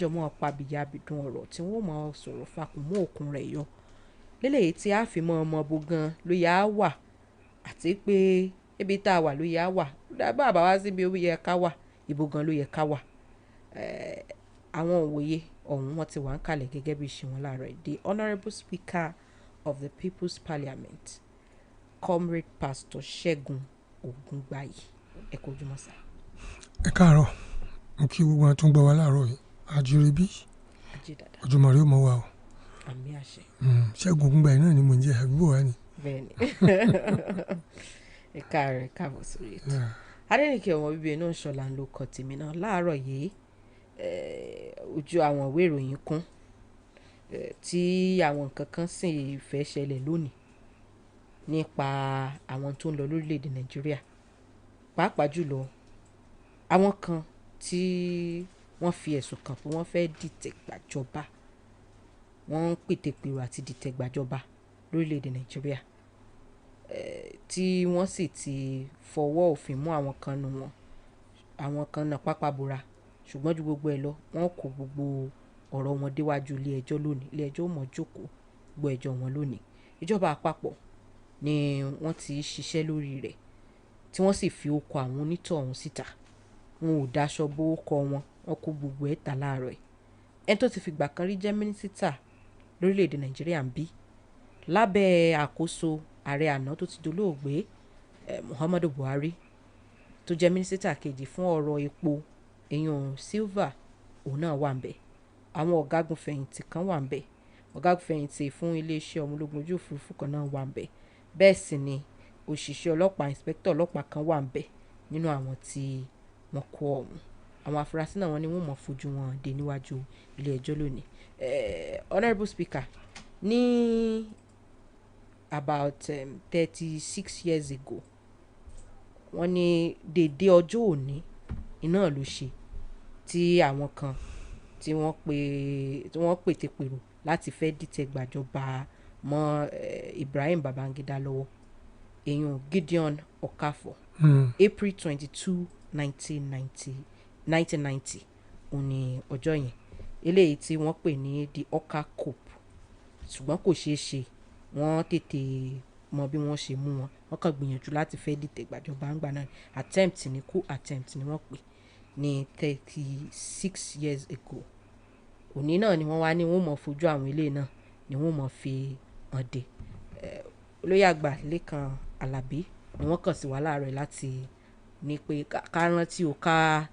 jọmọ́ pàbíyá bìdún ọ̀rọ̀ tí wọ́n mọ̀ sọ̀rọ̀ fakùn mú òkun rẹ̀ yọ lélẹ́yìí tí a fi mọ ọmọ bo gan ló yá wà àti pé ibi tá a wà ló yá wà bá a bá wá síbi ó yẹ ká wà ibo gan ló yẹ ká wà. Àwọn òwòye ọ̀hún wọn ti wà ń kalẹ̀ gẹ́gẹ́ bí ṣe wọn láàárọ̀. The Honourable Speaker of the People's Parliament, Comrade Pastor Ṣẹ́gun Ògúngbàyí, ẹ kú ojúmọ́ sà. Ẹ káàárọ̀, mo kí gbogbo àwọn tó ń gbọ́ wa láàárọ̀ yìí àjíire bí ojúmọ́ rí ó mọ́ wa o. Àmín àṣẹ. Ṣẹ́gun Ògúngbàyí náà ni mo ń jẹ́ àbúrò wa ni. Bẹ́ẹ̀ni. Ẹ káàárọ̀, ẹ káàbọ̀ sórí ètò. Adenike ọmọ bíbí inú Ishola ń lo ọkọ̀ tèmi náà láàárọ̀ yìí. Ojú àwọn ìwé ìròyìn kún tí àwọn nǹkan kan sì fẹ́ ṣẹlẹ̀ lónìí nípa àwọn tó ń lọ lórílẹ̀‐èdè Nàìjíríà, pàápàá jùlọ àwọn kan tí wọ́n fi ẹ̀sùn kàn pé wọ́n fẹ́ dìtẹ̀ gbàjọba, wọ́n ń pètèpèrò àti dìtẹ̀ gbàjọba lórílẹ̀‐èdè Nàìjíríà, tí wọ́n sì ti fọwọ́ òfin mú àwọn kan nù wọn, àwọn kan náà pápá bora, ṣùgbọ́n ju gbogbo ẹ̀ lọ wọ́n kó gbogbo ọ̀rọ̀ wọn déwájú ilé ẹjọ́ lónìí. Ilé ẹjọ́ mọ̀ jókòó gbọ́ ẹjọ́ wọn lónìí. Ìjọba àpapọ̀ ni wọ́n ti ṣiṣẹ́ lórí rẹ̀ tí wọ́n sì fi okọ̀ àwọn onítọ̀hún síta. Wọn ò daṣọ bo okọ̀ wọn, wọ́n kó gbogbo ẹ̀ ta láàárọ̀ ẹ̀. Ẹni tó ti fìgbà kan rí jẹ́ mínísítà lórílẹ̀‐èdè Nàìjíríà ń bí lábẹ́ àkóso ààrẹ àná tó ti dolóògbé Muhammadu Buhari, tó jẹ́ mínísítà kejì fún ọ̀rọ̀ epo èèyàn Silva, òun náà wà ń bẹ̀. Àwọn ọ̀gágun fẹ̀yìntì kan wà ń bẹ̀. Ọ̀gágun fẹ̀yìntì fún iléeṣẹ́ ọmọ ológun ojú òfurufú kan náà wà ń bẹ̀. Bẹ́ẹ̀ sì ni òṣìṣẹ́ ọlọ́pàá, inspector ọlọ́pàá kan wà ń bẹ̀ nínú àwọn tí wọ́n kó ọ̀hún. Àwọn afurasí náà wọ́n ní wọ́n mọ̀ fojú wọn dé níwájú ilé ẹjọ́ lónìí. Honourable Speaker, ní about 36 years ago, wọ́n ní dédé ọjọ́ òní iná ló ṣe tí àwọn kan tí wọ́n pètèpèrò láti fẹ́ dìtẹ̀ gbàjọba mọ́ Ibrahim Babangida lọ́wọ́, èèyàn Gideon Okafor, April 22, 1990 òun ni ọjọ́ yẹn, eléyìí tí wọ́n pè ní the Oka coup, ṣùgbọ́n kò ṣeé ṣe. Wọ́n tètè mọ bí wọ́n ṣe mú wọn, wọ́n kàn gbìyànjú láti fẹ́ dìtẹ̀ gbàjọba ńgbà náà. Attempt ni, coup attempt ni wọ́n pè ní 36 years ago. Òní náà ni wọ́n wá ní wọ́n mọ̀ fojú àwọn ilé náà ni wọ́n mọ̀ fi hàn dé. Olóyè àgbà Lékan Alábí ni wọ́n kàn sí wa láàárọ̀ láti ní pé ká rántí o, ká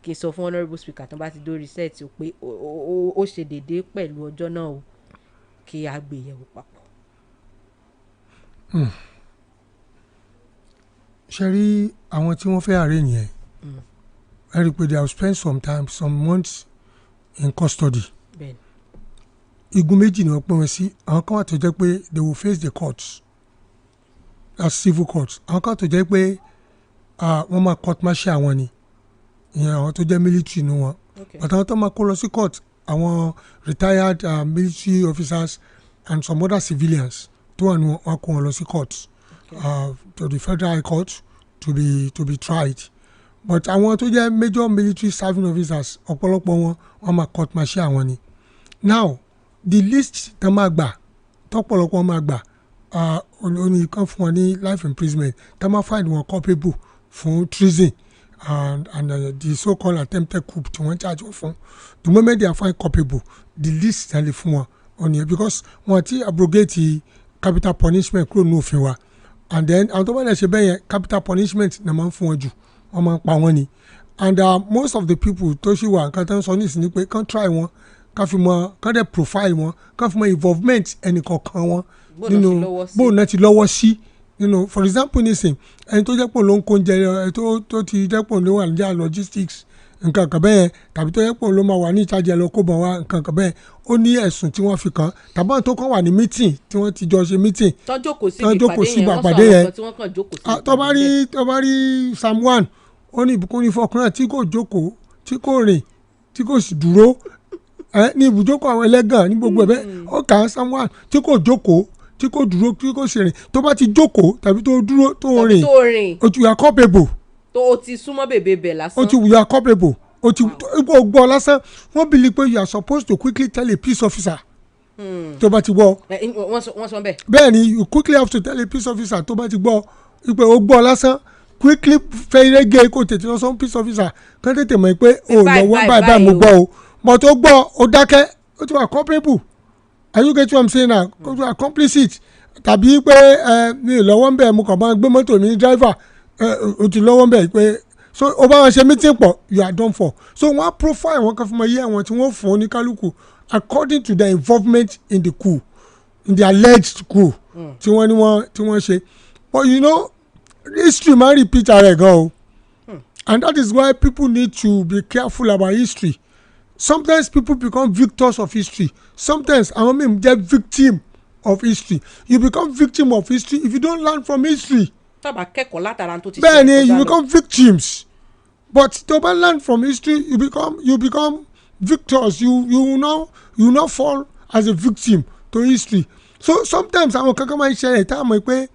kí n sọ fún Honourable Speaker tó bá ti dórí sẹ́ẹ̀tì o pé ó ṣe déédéé pẹ̀lú ọjọ́ náà o, kí a gbé yẹ̀wò papọ̀. Ṣé rí àwọn tí wọ́n fẹ́ arraign yẹn, ẹ rí i pé they have spent some months in custody. Igun méjì ni wọ́n pín wọn sí. Àwọn kan wà tó jẹ́ pé they will face the courts, as civil courts. Àwọn kan tó jẹ́ pé wọ́n máa court martial àwọn ni, ìyẹn àwọn tó jẹ́ military nínú wọn. But àwọn tó máa kó lọ sí court, àwọn retired military officers and some other civilians tó wà ní wọn kó wọn lọ sí court, to the Federal High Court to be tried. But àwọn tó jẹ́ major military serving officers, ọ̀pọ̀lọpọ̀ wọn máa court martial àwọn ni. Now the list tó máa gbà, tọ́pọ̀lọpọ̀ wọn máa gbà, òní kan fún wọn ní life imprisonment, tó máa find wọn culpable fún treason and the so-called attempted coup tí wọ́n charge wọn fún. The moment they are found culpable, the list tẹ̀lé fún wọn òní, because wọn ti abrogate capital punishment kúrò ní òfin wa, and then àwọn tó bá dẹ̀ ṣe bẹ́ẹ̀ yẹn capital punishment náà máa ń fún wọn jù, wọ́n máa ń pa wọ́n ni. And most of the people tó ṣì wà nǹkan tó ń sọ nísìnyí pé kán try wọn, ká fi mọ, kán dẹ̀ profile wọn, kán fi mọ involvement ẹnìkọ̀ọ̀kan wọn nínú bóun náà ti lọ́wọ́ sí. For example nísìn ẹni tó jẹ́ pò ló ń kó oúnjẹ, tó ti jẹ́ pò ló wà ní logistics nǹkan kan bẹ́ẹ̀, tàbí tó jẹ́ pò ló máa wà ní ìtajà lọ kó bọ̀ wá nǹkan kan bẹ́ẹ̀, ó ní ẹ̀sùn tí wọ́n fi kàn, tàbí àwọn tó kàn wà ní meeting tí wọ́n ti jọ ṣe meeting, tọ́jókòó sí ìpàdé yẹn, tó bá rí Psalm 1, ó ní ìbùkún ní fọkùnrin tí kò jókòó, tí kò rìn, tí kò sì dúró ní ibùjókòó àwọn ẹlẹ́gàn ní gbogbo ẹ̀bẹ̀. Ó kà á Psalm 1 tí kò jókòó, tí kò dúró, tí kò sì rìn. Tó bá ti jókòó tàbí tó dúró tó rìn, you are culpable. tó o ti súnmọ́ bèbè bẹ̀ lásán. You are culpable. o ti gbọ́ lásán wọ́n believe pé you are supposed to quickly tell a peace officer tó bá ti gbọ́. wọ́n sọ bẹ́ẹ̀. bẹ́ẹ̀ ni you quickly have to tell a peace officer tó bá ti gbọ́ pé o gbọ́ lásán quickly fẹ́rẹ́gẹ́ kó tètè lọ sọ peace officer kán tètè mọ̀ pé o lọ́wọ́ báyìí mo gbọ́ o but o gbọ́ o dákẹ́ o ti wà culpable. Are you get what I'm saying now? Go to accomplish it. Tàbí pé mi ò lọ́wọ́ ń bẹ̀ mo kàn máa gbé mọ́tò mi driver o ti lọ́wọ́ ń bẹ̀ pé so o bá wọn ṣe meeting pọ̀ you are done for. So wọ́n á profile wọn kan fún mi yé àwọn tí wọ́n fún oníkálukú according to their involvement in the coup in the alleged coup tí wọ́n ṣe. But you know history máa repeat ara ẹ̀ gan o and that is why people need to be careful about history. Sometimes people become victors of history. Sometimes àwọn mìíràn jẹ́ victim of history. You become victim of history if you don't learn from history. Tọ́ba kẹ́kọ̀ọ́ látara tó ti ṣe. Bẹ́ẹ̀ni you become victims but tó bá learn from history you become victors. You will not fall as a victim to history. So sometimes àwọn kankan máa ń ṣẹlẹ̀ tá a mọ̀ pé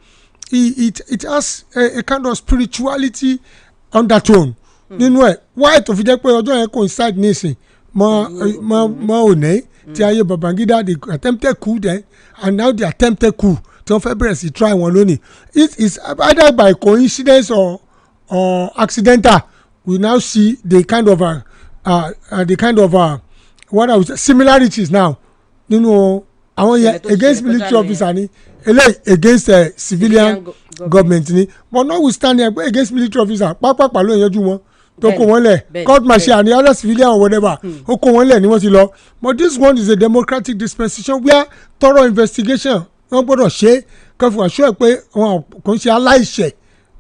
it has a kind of spirituality undertone nínú ẹ̀. Why tó fi jẹ́ pé ọjọ́ yẹn coincide nísìn mọ òní tí ayé Babangida the attempted coup then and now the attempted coup tí wọ́n fẹ́ bẹ̀rẹ̀ sí try wọn lónìí. It is either by coincidence or accidental we now see the kind of what I would say similarities now nínú àwọn yẹn against military officer ni eléyìí against civilian government ni but notwithstanding ẹgbẹ́ against military officer pápápá ló yanjú wọn tó kó wọn lẹ̀ court martial and the other civilian or whatever ó kó wọn lẹ̀ ni wọ́n ti lọ but this one is a democratic dispensation where thorough investigation wọ́n gbọ́dọ̀ ṣe kẹfù àṣọ ẹ̀ pé wọn kò ń ṣe aláìṣẹ̀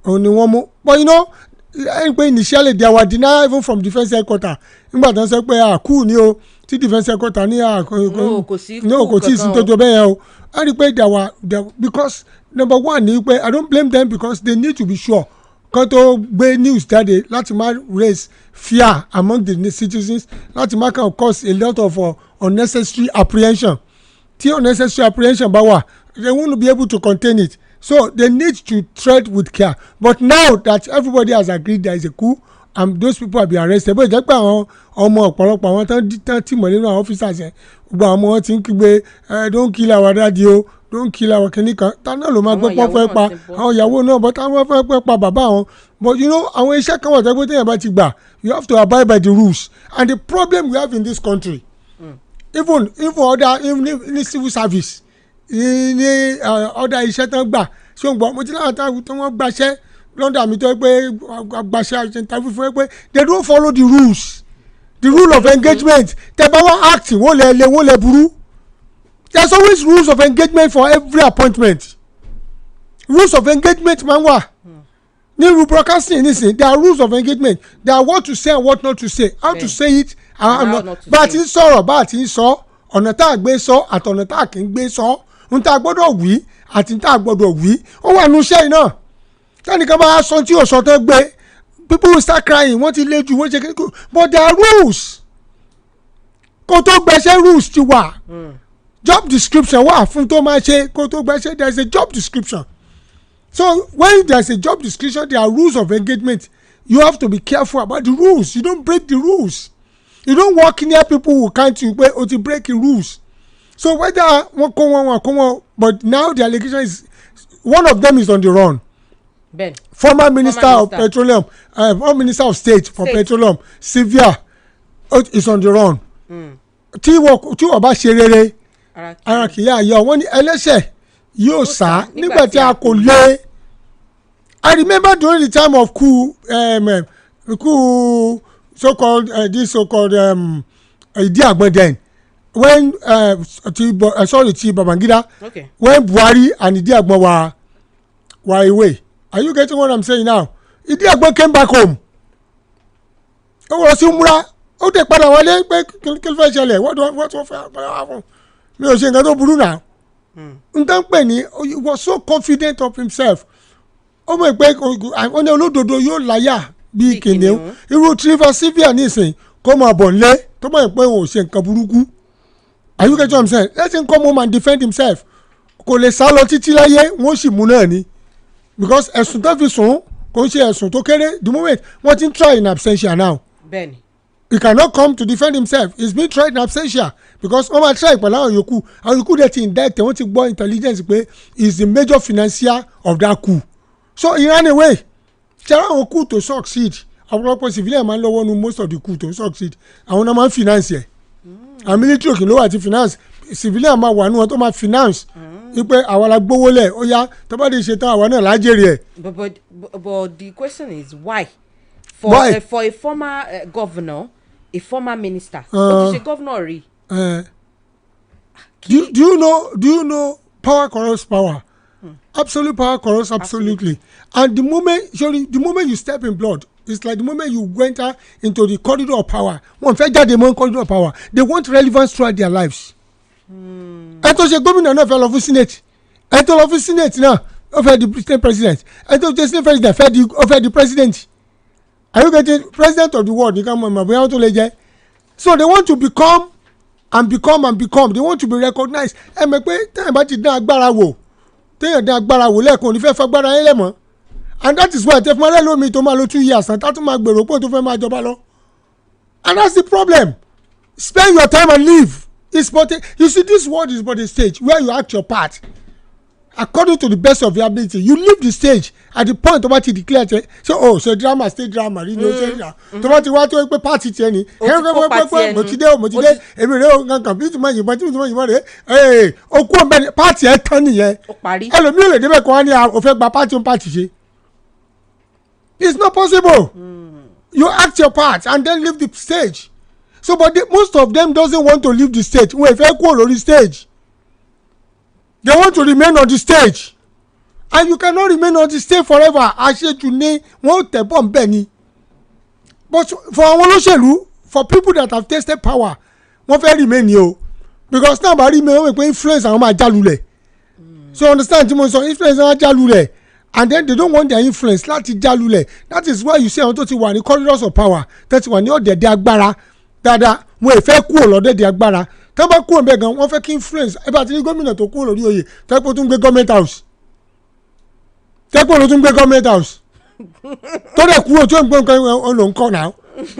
òun ni wọ́n mú but you know ẹni pé initially they were denied even from defence headquarter nígbà tó ń sọ pé kú ni o tí defence headquarter ní kò sí ìsìntòjò bẹ́ẹ̀ yẹn o ẹni pé they were because number one ni pé I don't blame them because they need to be sure kan tó gbé news jáde láti má raise fear among the citizens láti má kàn cause a lot of unnecessary apprehension tí unnecessary apprehension bá wà they won't be able to contain it so they need to tread with care but now that everybody has agreed there is a coup and those people have been arrested bó jẹ́ pé àwọn ọmọ ọ̀pọ̀lọpọ̀ àwọn tán tì mọ́ nínú àwọn officers yẹn gbogbo àwọn ọmọ wọn ti ń kígbe don't kill our daddy o don't kill our kìnìkan táwọn náà ló máa gbé pọ́ fẹ́ pa àwọn ìyàwó náà bọ́ táwọn fẹ́ pa bàbá wọn but you know àwọn iṣẹ́ kan wà tó gbé téèyàn bá ti gbà you have to abide by the rules and the problem we have in this country even ní civil service ní other iṣẹ́ tán gbà ṣé o gbọ́ mo ti láwọn táwọn wọ́n gbaṣẹ́ lọ́dọ̀ àmì tó pé gbaṣẹ́ àṣetàfí fún ẹ pé they don't follow the rules the rule of engagement tẹ bá wá act wọ́n lẹ burú. There's always rules of engagement for every appointment. Rules of engagement máa ń wà. Ní broadcasting nísìn there are rules of engagement. There are what to say and what not to say. How to say it and how not. Bá a ti ń sọ̀rọ̀ bá a ti ń sọ ọ̀nà tá a gbé sọ àti ọ̀nà tá a kì í gbé sọ ohun tá a gbọ́dọ̀ wí àti tá a gbọ́dọ̀ wí ó wà nù iṣẹ́ yìí náà. Tẹ́nìkan bá sọ tí òsọ tó gbé people will start crying wọ́n ti lé jù wọ́n ṣe kékeré but there are rules. Kó tó gbẹ̀ṣẹ̀ rules ti wà. Job description wà fún tó máa ṣe kó tó gbẹ́sẹ̀ there is a job description so when there is a job description there are rules of engagement you have to be careful about the rules you don't break the rules you don't work near people who can't you pé o ti break the rules so whether wọ́n kó wọn but now the allegation is one of them is on the run former minister of petroleum former minister of state for petroleum Sylvia is on the run tí wọ́n bá ṣe rere ara kìí àyọ wọn ní ẹlẹ́ṣẹ̀ yóò sá nígbà tí a kò lé I remember during the time of coup so-called this so-called Idi Agbon then when ti Babangida when Buhari and Idi Agbon were away are you getting what I'm saying now Idi Agbon came back home ó wọ́n sí múra ó tẹ̀ padà wọlé pé kí ló fẹ́ ṣẹlẹ̀ wọ́n fẹ́ fún mi ò ṣe nǹkan tó burú náà n tán pè ní he was so confident of himself ó mọ̀ pé ó ní olódodo yóò láyà bíi kìnìún irú Trevor Sylvia nísìn kó máa bọ̀ nílé tó mọ̀ pé òun ò ṣe nǹkan burúkú are you getting what I'm saying let him come home and defend himself kò lè sá lọ títí láyé wọ́n sì mú náà ni because ẹ̀sùn tó fi sùn kò ń ṣe ẹ̀sùn tó kéré the moment wọ́n ti ń try in absentia now bẹ́ẹ̀ni he cannot come to defend himself. He's been tried in absentia because wọ́n máa try pẹ̀lú àwọn yòókù dẹ̀ ti indict wọ́n ti gbọ́ intelligence pé he is the major financier of that coup. So he ran away. Ṣé àwọn coup to succeed ọ̀pọ̀lọpọ̀ civilian máa ń lọ́wọ́ nu most of the coup to succeed àwọn náà máa ń finance ẹ̀. And military kì ló wà ti finance civilian máa wà nù wọn tó máa finance. Ipe àwa la gbówó lẹ̀ ó yá tó bá dé ṣe tán àwa náà lájèrè ẹ̀. But the question is why? For a former governor, a former minister, ó ti ṣe governor rí. Do you know power corrupts power? Absolute power corrupts absolutely. And the moment you step in blood, it's like the moment you enter into the corridor of power. Wọ́n fẹ́ jáde mọ́ corridor of power. They want relevance throughout their lives. Ẹ tó ṣe gómìnà náà fẹ́ lọ fún senate. Ẹ tó lọ fún senate náà ó fẹ́ di state president. Ẹ tó ṣe state president ó fẹ́ di president. Are you getting president of the world? You can remember to leje. So they want to become and become and become. They want to be recognized. Ẹ mọ̀ pé tẹ́yìn bá ti dán agbára wò tẹ́yìn dán agbára wò lẹ́ẹ̀kan ní fẹ́ fagbára yẹn lẹ́mọ̀. And that is why tẹ́fún alẹ́ lómi tó máa lo 2 years and tátún máa gbèrò pé tó fẹ́ máa jọba lọ. And that's the problem. Spend your time and leave. You see, this world is but a stage where you act your part according to the best of your ability. You leave the stage at the point about to declare so drama stay drama you know say to ba ti wa to pe party ti ẹni mo ti dé èmi rè o nǹkan bí tí mo yìnbọn rè o kú ọmọ party ẹ tán nìyẹn ẹlòmíì lè débẹ̀ kó wá ní o fẹ́ gba party ṣe. It's not possible. You act your part and then leave the stage. So but most of them doesn't want to leave the stage. Wọ́n fẹ́ kú lórí stage. They want to remain on the stage. And you cannot remain on the stage forever. Àṣejù ni wọ́n tẹ̀ bọ̀ nbẹ̀ ni. But for àwọn olóṣèlú, for people that have tasted power, wọ́n fẹ́ remain ni o. Because náà bá remain wọ́n pé influence àwọn máa jálulẹ̀. So understand tí mo sọ influence àwọn jálulẹ̀. And then they don't want their influence láti jálulẹ̀. That is why you see àwọn tó ti wà ní corridors of power tó ti wà ní ọ̀dẹ̀dẹ̀ agbára dáadáa wọ́n fẹ́ kú ọ̀lọ́dẹ̀dẹ̀ agbára. Tẹ́ bá kúrò bẹ́ẹ̀ gan wọ́n fẹ́ kí influence ẹ bá ti ní gómìnà tó kúrò lórí oyè tẹ́pọ̀ tún gbé government house tẹ́pọ̀ ló tún gbé government house tó dẹ̀ kúrò tó ń gbé nǹkan ọ̀nà nǹkan náà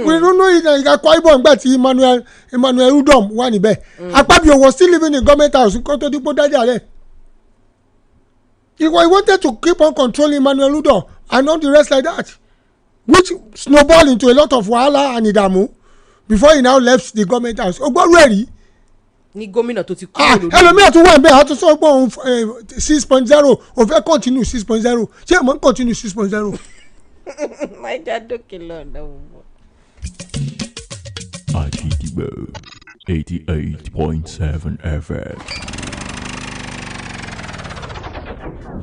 we don't know ìgbà Akwa Ibom nígbà tí Emmanuel Udom wà níbẹ̀ Akpabio was still living in government house nǹkan tó dípò dájà rẹ̀ he wanted to keep on controlling Emmanuel Udom and all the rest like that which snowballed into a lot of wahala and ìdààmú before he now left the government house ogbolu ẹ̀rí. Ní gómìnà tó ti kúrò lórí. Ẹlòmíràn tún wà ń bẹ́ẹ̀ àtúnṣe ọgbọ́n 6.0 òun fẹ́ continue 6.0 ṣé àmọ́ ń continue 6.0. Naija dókè lọ́nà wò. Àjídìgbò 88.7 FM.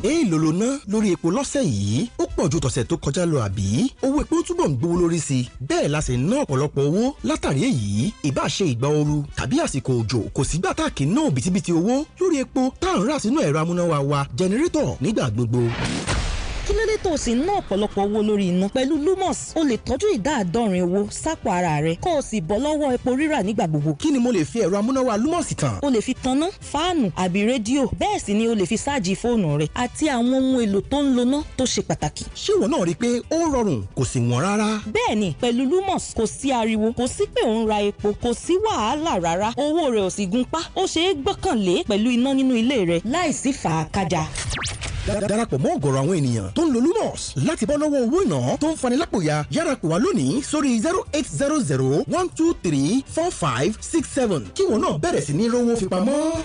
Èèlò ná lórí epo lọ́sẹ̀ yìí ó pọ̀ ju tọ̀sẹ̀ tó kọjá lọ àbí owó epo túbọ̀ ń gbówó lórí sí i bẹ́ẹ̀ la sì ná ọ̀pọ̀lọpọ̀ owó látàrí èyí ìbá ṣe ìgbà ooru tàbí àsìkò òjò kò sígbà tá a kì í ná òbítíbitì owó lórí epo tá à ń rà sínú ẹ̀rọ amúnáwá wa jẹnẹrétọ̀ nígbà gbogbo. Kí ló dé tó sì ná ọ̀pọ̀lọpọ̀ owó lórí iná pẹ̀lú Lumos o lè tọ́jú ìdá 70 owó sápò ara rẹ kó o sì bọ́ lọ́wọ́ epo rírà nígbà gbogbo. Kí ni mo lè fi ẹ̀rọ amúnáwá Lumos tàn? O lè fi tanná fáànù àbí rédíò bẹ́ẹ̀ sì ni o lè fi ṣáàjì fóònù rẹ àti àwọn ohun èlò tó ń loná tó ṣe pàtàkì. Ṣé ìwọ náà rí i pé ó rọrùn kò sì wọ́n rárá? Bẹ́ẹ̀ni pẹ̀lú Lumos kò sí ariwo kò sí pé ò ń ra epo kò sí wàhálà rárá owó rẹ̀ ò sì gún pá ó ṣe é gbọ́kànlé pẹ̀lú iná nínú ilé rẹ láìsí fàákájà. Darapọ̀ mọ́ ọ̀gọ̀rọ̀ àwọn ènìyàn tó ń lo Lumos láti bọ́ lọ́wọ́ owó ìná tó ń fani lápòyà yára pè wá lónìí sórí 0800 123 4567 kí wọn náà bẹ̀rẹ̀ sí ní rówó fipamọ́.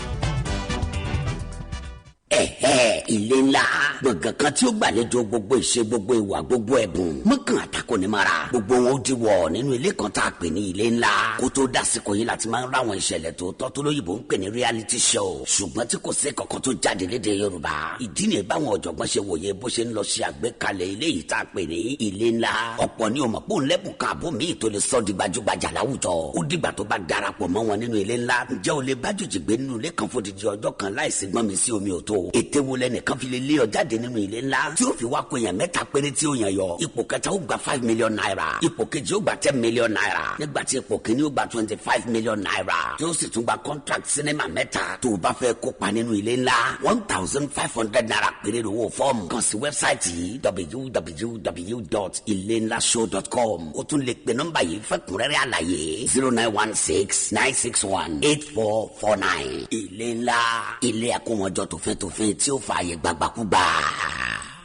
Ilé ńlá gbọ̀ngàn kan tí ó gbàlejò gbogbo ìṣe gbogbo ìwà gbogbo ẹ̀bùn mọ́kàn àtàkùnimara gbogbo wọn ó di wọ̀ nínú ilé kan tá a pè ní ilé ńlá kó tó dásìkò yìí láti máa ń ráwọn ìṣẹ̀lẹ̀ tó tọ́ tó lóyìnbó ń pè ní reality show ṣùgbọ́n tí kò sí kankan tó jáde lédè Yorùbá ìdí ni báwọn ọ̀jọ̀gbọ́n ṣe wòye bó ṣe ń lọ ṣe àgbékalẹ̀ ilé yìí tá a pè ní ilé ńlá ọ̀pọ̀ ni ọmọ pòun lẹ́bùn kan àbó míì tó lè sọ di gbajúgbajà láwùjọ ó dìgbà tó bá darapọ̀ mọ́ wọn nínú ilé ńlá ǹjẹ́ o lè bá jòjì gbé nínú ilé kan fódìdí ọjọ́ kan láìsí gbọ́n mi sí omi ò tó tó ète wo lẹ́nìkan fi lè lé ọ jáde nínú ilé ńlá tí ó fi wá kó èèyàn mẹ́ta péré tí ó yàn yọ ipò kẹta ó gba 5 million naira ipò kejì ó gba 10 million naira nígbà tí ipò kìíní ó gba 25 million naira tí ó sì tún gba contract sinima mẹ́ta tó o bá fẹ́ kópa nínú ilé ńlá 1,500 naira péré lówó fọ́ọ̀mù kàn sí wẹ́bsáìtì www.ilenlashow.com o tún lè pe nọ́mbà yìí fẹ́kùnrẹ́rẹ́ àlàyé 0916-961-8449 ilé ńlá ilé àkómọjọ tòfin tí ó fààyè gbàgbàkúgbà.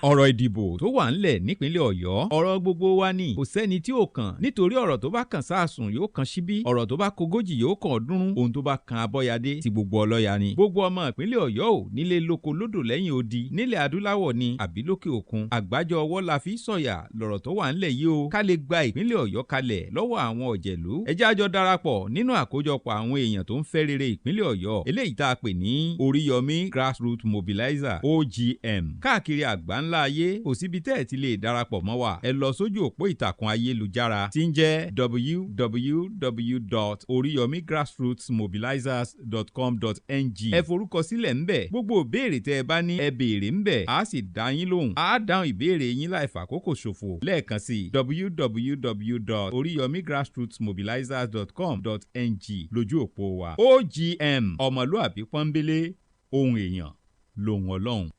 ọ̀rọ̀ ìdìbò tó wà ńlẹ̀ nípínlẹ̀ ọ̀yọ́ ọ̀rọ̀ gbogbo wa ni kò sẹ́ni tí ò kàn nítorí ọ̀rọ̀ tó bá kàn sáàsùn yóò kàn síbí ọ̀rọ̀ tó bá kogójì yóò kàn ọ̀ọ́dúnrún ohun tó bá kan abọ́yadé ti gbogbo ọlọ́ya ni gbogbo ọmọ ìpínlẹ̀ ọ̀yọ́ ò nílé lóko lódò lẹ́yìn odi nílẹ̀ adúláwọ̀ ni àbí lókè òkun àgbájọ ọwọ́ la fi sọ̀yà lọ̀rọ̀ tó wà ńlẹ̀ yìí o ká lè gba ìpínlẹ̀ ọ̀yọ́ kalẹ̀ lọ́wọ́ àwọn ọ̀jẹ̀lú ẹ jẹ́ a jọ darapọ̀ nínú àkójọpọ̀ àwọn èèyàn tó ń fẹ́ rere ìpínlẹ̀ ọ̀yọ́ eléyìí tá a pè ní oríyọmí grassroots mobilizer OGM káàkiri àgbáńlá ayé kò síbi tẹ́ ẹ̀ ti lè darapọ̀ mọ́ wa ẹ lọ sójú òpó ìtàkùn ayélujára tí ń jẹ́ www.oriyomigrassrootsmobilizers.com.ng ẹ forúkọ sílẹ̀ ńbẹ̀ gbogbo ìbéèrè tẹ́ ẹ bá ní ẹ béèrè ńbẹ̀ á sì dá yín lóhùn á dáhùn ìbéèrè yín láì fàkókò ṣòfò lẹ́ẹ̀kan sí www.oriyomigrassrootsmobilizers.com.ng lójú òpó wa OGM ọmọlúàbí pọ́nbélé ohun èèyàn lóhùn ọlọ́run.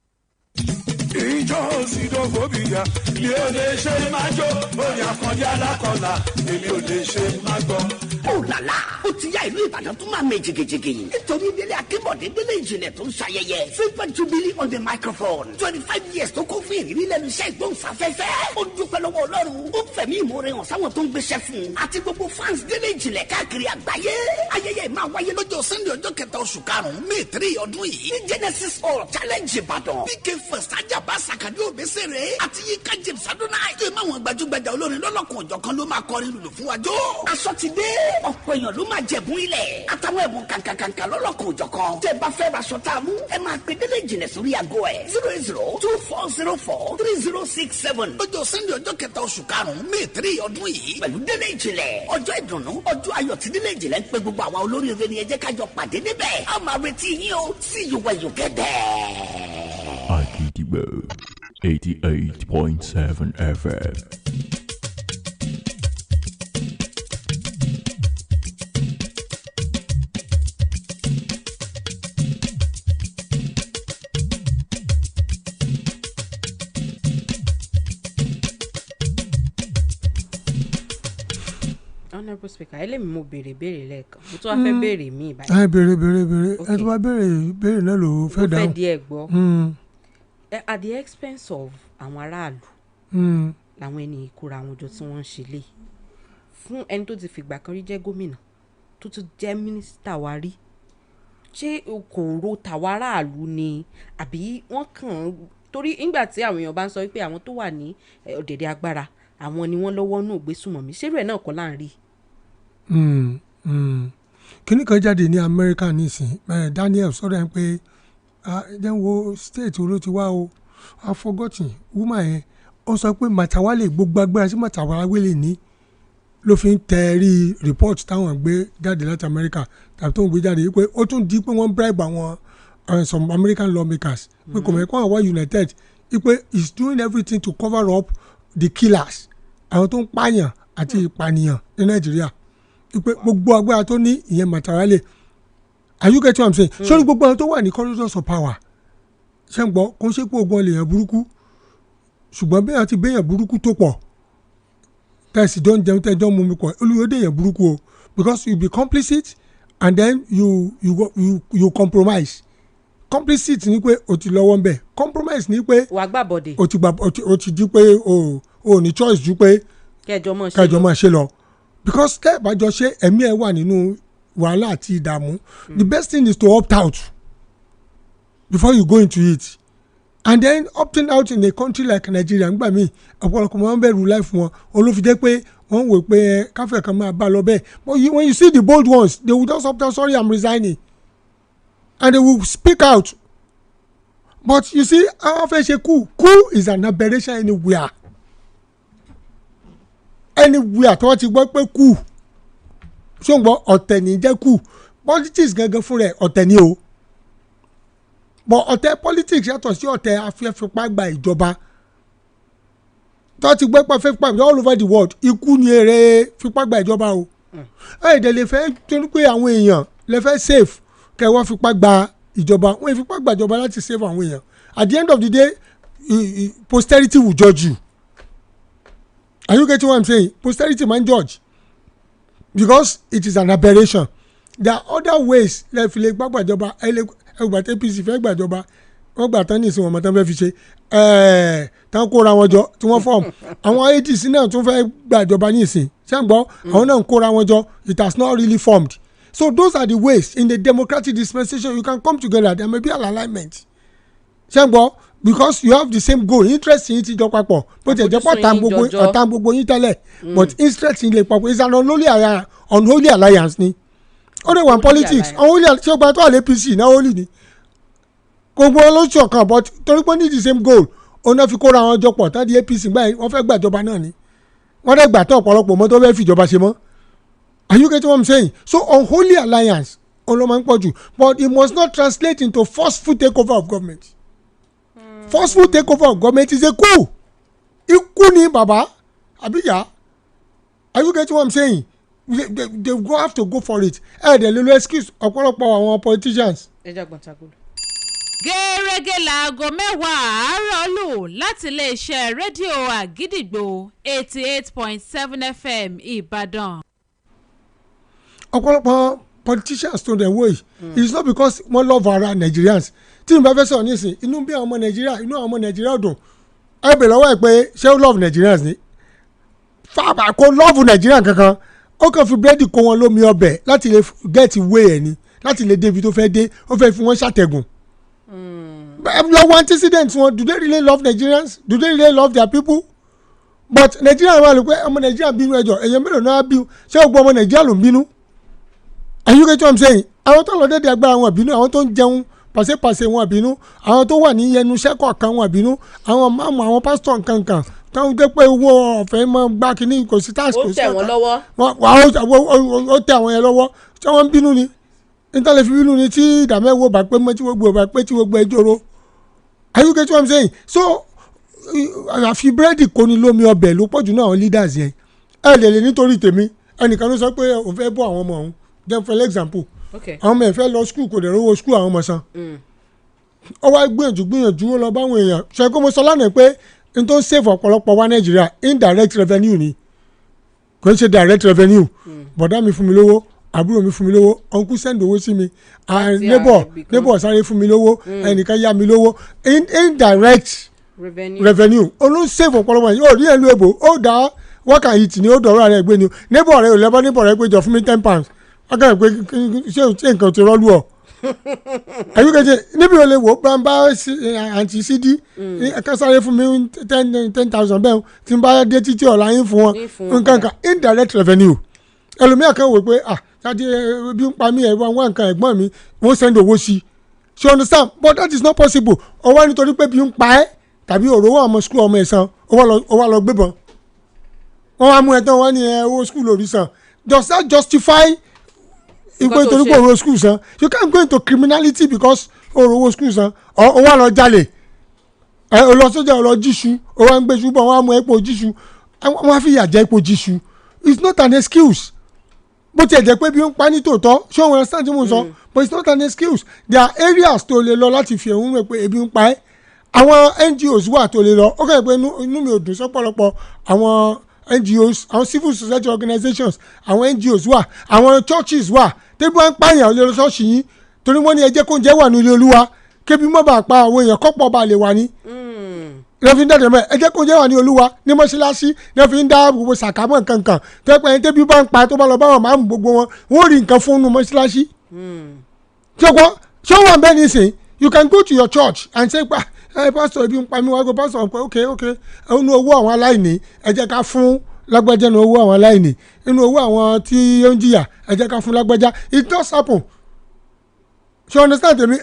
ìjọ òsìdógóbìyà ni ó lè ṣe máa jó bóyá kọjá lákọlà èmi ò lè ṣe máa gbọ́. ó làlá ó ti yá ìlú ìbàdàn tó máa mẹ jìgìjìgì nítorí délé akébọ̀dé délé ìjìnlẹ̀ tó ń ṣayẹyẹ silver jubilee on the microphone 25 years tó kún fún ìrírí lẹ́nu iṣẹ́ ìgbóhùnsáfẹ́fẹ́ ó dúpẹ́ lọ́wọ́ ọlọ́run ó fẹ̀mí ìmoore hàn sáwọn tó ń gbéṣẹ́ fún un àti gbogbo fans délé ìjìnlẹ̀ káàkiri àgbáyé ayẹyẹ máa wáyé lọ́jọ́ sunday ọjọ́ kẹta oṣù karùn-ún may 3 ọdún yìí ní genesis hall challenge ìbàdàn pk first ajaba sakadi obesere àti yíká james adonai tó máa wọn gbajúgbajà olórin lọ́lọ́kùn ọ̀jọ̀kan ló máa kọrin lùlù fún wa jó aṣọ ti dé ọ̀pọ̀ èèyàn ló máa jẹ̀bùn ilẹ̀ àtàwọn ẹ̀bùn kàǹkàǹkà lọ́lọ́kùn ọ̀jọ̀kan tẹ́ bá fẹ́ raṣọ tá a mú ẹ máa pe délé ìjìnlẹ̀ sórí aago ẹ̀ 08024043067 lọ́jọ́ sunday ọjọ́ kẹta oṣù karùn-ún may 3 ọdún yìí pẹ̀lú délé ìjìnlẹ̀ ọjọ́ ìdùnnú ọjọ́ ayọ̀ tí délé ìjìnlẹ̀ ń pe gbogbo àwa olóríire ni ẹ jẹ́ ká jọ pàdé níbẹ̀ a máa retí yín o see you when you get there. Akidibo 88.7 FM. honourable speaker ẹlẹ́mi mo béèrè lẹ́ẹ̀kan mo tún wá fẹ́ béèrè mí ìbáyìí. ẹ béèrè ẹ tó bá béèrè náà ló fẹ́ dáhùn. mo fẹ́ díẹ̀ gbọ́ at the expense of àwọn aráàlú làwọn ẹni ìkóra àwọn ọjọ́ tí wọ́n ń ṣe lé fún ẹni tó ti fìgbà kan rí jẹ́ gómìnà tó tún jẹ́ mínísítà wa rí ṣé kò ro tàwa aráàlú ni àbí wọ́n kàn ń torí nígbà tí àwọn èèyàn bá ń sọ pé àwọn tó wà ní ọ̀dẹ̀dẹ̀ agbára àwọn ni wọ́n lọ́wọ́ nù gbésùmọ̀mí ṣé rẹ̀ náà kọ́ là ń rí. kíní kan jáde ní Amẹ́ríkà nísìnyí Daniel sọ̀rọ̀ ẹ̀ pé then wo state wo ló ti wá o I forgotten woman yẹn ó sọ pé Matawalle gbogbo agbára sí Matawalle ní ló fi ń tẹ̀rí report táwọn gbé jáde láti Amẹ́ríkà tàbí tó ń gbé jáde pé ó tún di pé wọ́n bribe àwọn some American lawmakers pé kò mọ̀ ẹ́ kó àwọn United pé he's doing everything to cover up the killers àwọn tó ń pààyàn àti ìpànìyàn ní Nàìjíríà pé gbogbo agbára tó ní ìyẹn Matawalle are you get what I'm saying? sórí gbogbo àwọn tó wà ní corridors of power ṣe ń gbọ́ kó ṣe pé ogun èèyàn burúkú ṣùgbọ́n bẹ́ẹ̀ àti bẹ́ẹ̀yàn burúkú tó pọ̀ tẹ̀sí tó ń jẹun tẹ́jọ́ mú mi pọ̀ olùyọ́dẹ̀ èèyàn burúkú o because you be complicit and then you compromise complicit ni pé o ti lọ́wọ́ ń bẹ̀ compromise ni pé wàá gbà bọ̀dẹ̀ o ti di pé o ní choice ju pé kẹjọ máa ṣe lọ because tẹ́ ẹ bá jọ ṣe ẹ̀mí ẹ̀ wà nínú wàhálà àti ìdààmú the best thing is to opt out before you go into it and then opting out in a country like Nigeria ń gbà mí ọ̀pọ̀lọpọ̀ máa ń bẹ̀rù life wọn olófin jẹ́ pé wọ́n wò pé káfẹ́ kan máa bá lọ bẹ́ẹ̀ but when you see the bold ones they will just opt out sorry I'm resigning and they will speak out but you see àwọn fẹ́ ṣe coup is an aberration anywhere tó wọ́n ti gbọ́ pé coup ṣùgbọ́n ọ̀tẹ̀ ní jẹ́ coup politics gangan fún rẹ̀ ọ̀tẹ̀ ni o but ọ̀tẹ̀ politics yàtọ̀ sí ọ̀tẹ̀ afẹ́fipá gba ìjọba tó ti gbé pa fipá all over the world ikú ni èrè fipá gba ìjọba o ẹ̀ẹ́dẹ̀ lè fẹ́ torí pé àwọn èèyàn lè fẹ́ safe kẹ́ wọ́n fipá gba ìjọba wọ́n fipá gba ìjọba láti save àwọn èèyàn at the end of the day posterity will judge you. Are you getting what I'm saying? Posterity man judge because it is an aberration. There are other ways like le gbagba ìjọba ẹgbà APC fẹ́ gbàjọba wọ́n gbà tán ní ìsìn wọn mọ̀ tán fẹ́ fi ṣe tán kóra wọn jọ tí wọ́n fọ́ọ̀mù àwọn ADC náà tún fẹ́ gbàjọba ní ìsìn ṣàǹgbọ́ àwọn náà ń kóra wọn jọ it has not really formed. So those are the ways in the democratic dispensation you can come together. There may be an alignment ṣàǹgbọ́ because you have the same goal interest yìí ti jọ papọ̀ bó ti ẹ̀ jẹ́ pọ̀ ọ̀tá gbogbo yín tẹ́lẹ̀ but interest yìí lè papọ̀ is an unholy alliance ni ó lè wà politics unholy ṣé o gba tó àlẹ́ APC náà holy ni gbogbo olóṣù ọ̀kan but torí pé ní the same goal òun náà fi kóra àwọn jọ pọ̀ tán di APC gbà wọ́n fẹ́ gbàjọba náà ni wọ́n dẹ̀ gbà tó ọ̀pọ̀lọpọ̀ mọ́ tó fẹ́ fìjọba ṣe mọ́ are you getting what I'm saying? So unholy alliance òun ló máa ń pọ̀ jù but it must not translate into forceful takeover of government. Forceful takeover of government is a coup. Ikú ni bàbá àbíyá. Are you getting what I'm saying? They go have to go for it. They little excuse ọ̀pọ̀lọpọ̀ àwọn politicians. Gẹ́rẹ́gẹ́ láago 10 àárọ̀ lù láti iléeṣẹ́ rédíò Àgídìgbò 88.7 FM Ìbàdàn. Ọ̀pọ̀lọpọ̀ politicians tó dẹ̀ wò yìí it is not because wọ́n love ara Nigerians tí n bá fẹ́ sọ̀rọ̀ nísìn inú bí àwọn ọmọ Nàìjíríà inú àwọn ọmọ Nàìjíríà dùn ẹ bẹ̀ lọ́wọ́ ẹ̀ pé ṣé ó love Nigerians ni fàbà kó love Nigerian kankan ó kàn fi búrẹ́dì kó wọn lómi ọbẹ̀ láti lè get way ẹ̀ ni láti lè débi tó fẹ́ dé ó fẹ́ fi wọ́n ṣàtẹ̀gùn. lọ́wọ́ antecedents wọn do they really love Nigerians do they really love their people but Nigeria wà ló pé ọmọ Nàìjíríà bínú ẹjọ́ èèyàn mélòó náà bí ṣé gbogbo ọmọ Nàìjíríà ló ń bínú. Are you getting what I'm saying? Àwọn tó lọ dédé agbára wọn bínú àwọn tó ń jẹun pàṣẹpàṣẹ wọn bínú àwọn tó wà ní ẹnu iṣẹ́ kọ̀ọ̀kan wọn bínú àwọn máàmù àwọn pásítọ̀ nkankan táwọn gbé pé owó ọ̀fẹ́ máa gbá kínní kò sí táàsì kò sí ọ̀tá ó tẹ̀ àwọn yẹn lọ́wọ́ tí wọ́n ń bínú ni nítorí fi bínú ni tí ìdàmẹ́wò bá pé mọ́ tí gbogbo bá pé tí gbogbo ẹ jòrò. Are you getting what I'm saying? So àfi búrẹ́dì kò ní lómi ọbẹ̀ ló pọ̀jù náà àwọn leaders yẹn ẹ lè nítorí tèmi ẹnìkan ló sọ pé òun fẹ́ bọ́ àwọn ọmọ òun then for example àwọn ọmọ ẹ̀ fẹ́ lọ school kò dẹ̀ rówó school àwọn ọmọ san ó wá gbìyànjú ó lọ báwọn èèyàn ṣe kó mo sọ lánàá pé n tó ń save ọ̀pọ̀lọpọ̀ wá Nàìjíríà indirect revenue ni kò ń ṣe direct revenue bọ̀dá mi fún mi lówó àbúrò mi fún mi lówó uncle send owó sí mi neighbor sáré fún mi lówó ẹnìkan yá mi lówó indirect revenue ó ló ń save ọ̀pọ̀lọpọ̀ yìí ó rí ẹ̀lú èbò ó dá wákà yìí tì ní ó dọ̀rọ̀ rẹ̀ gbé ni neighbor rẹ̀ ò lẹ́bọ̀ neighbor rẹ̀ pé jọ fún mi £10 ọgá ìpè ṣé nǹkan ti rọ́lú ọ àyùkẹ́jẹ níbi ò lè wò bá àǹtí sídí ẹ̀ka sáré fún mi 10,000 bẹ́ẹ̀ tí n bá dé títí ọ̀la yín fún wọn nǹkan indirect revenue ẹlòmíà kan wò pé jáde bí ń pa mí ẹ̀ wá nǹkan ẹ̀gbọ́n mi wọ́n send owó sí i you understand but that is not possible ọwọ́ nítorí pé bí ń pa ẹ́ tàbí òróró ọmọ school ọmọ ẹ̀ san ó wá lọ gbébọn wọ́n wá mú ẹ tán wọ́n ní owó school lórí san does that justify ìgbé torí pé òróró school san you can't go into criminality because òróró school san ó wá lọ jalè ó lọ sójà ó lọ jíṣu ó wá ń gbé ṣùgbọ́n wọ́n á mú epo jíṣu wọ́n á fi yà jẹ epo jíṣu it's not an excuse bó tiẹ̀ jẹ́ pé bí ó ń pa ní tòótọ́ ṣé òun understand tí mo sọ but it's not an excuse there are areas tó lè lọ láti fi ẹ̀hún rẹ̀ pé ebi ń pa ẹ́ àwọn NGOs wà tó lè lọ ó kẹ́ pé inú mi ò dùn sọ́pọ̀lọpọ̀ àwọn NGOs àwọn civil society organizations àwọn NGOs wà àwọn churches wà tẹ́bí wọ́n ń pààyàn ó lè lọ ṣọ́ọ̀ṣì yín torí wọ́n ní ẹ jẹ́ kó ń jẹ́ wà ní ilé Olúwa kébi mọ́ bá pa àwọn èèyàn kọ́pọ̀ bá lè wà ní. ní fi ń dàdé mọ́ ẹ jẹ́ kó ń jẹ́ wà ní Olúwa ní mọ́ṣáláṣí ní fi ń dá gbogbo sàkámọ́ kankan tẹ́pẹ́ tẹ́bí bá ń pa tó bá lọ bá wọn máa ń gbogbo wọn wọ́n rí nǹkan fún un mọ́ṣáláṣí. ṣé wọ́n bẹ́ẹ̀ ní sìn you can go to your church and say pa pastor ebi ń pa mí wá go pastor pé okay ẹnu owó àwọn aláìní ẹ jẹ́ ká fún lágbájá ní owó àwọn aláìní inú owó àwọn tí ó ń jìyà ẹ jẹ́ ká fún lágbájá it does happen ṣe understand tèmi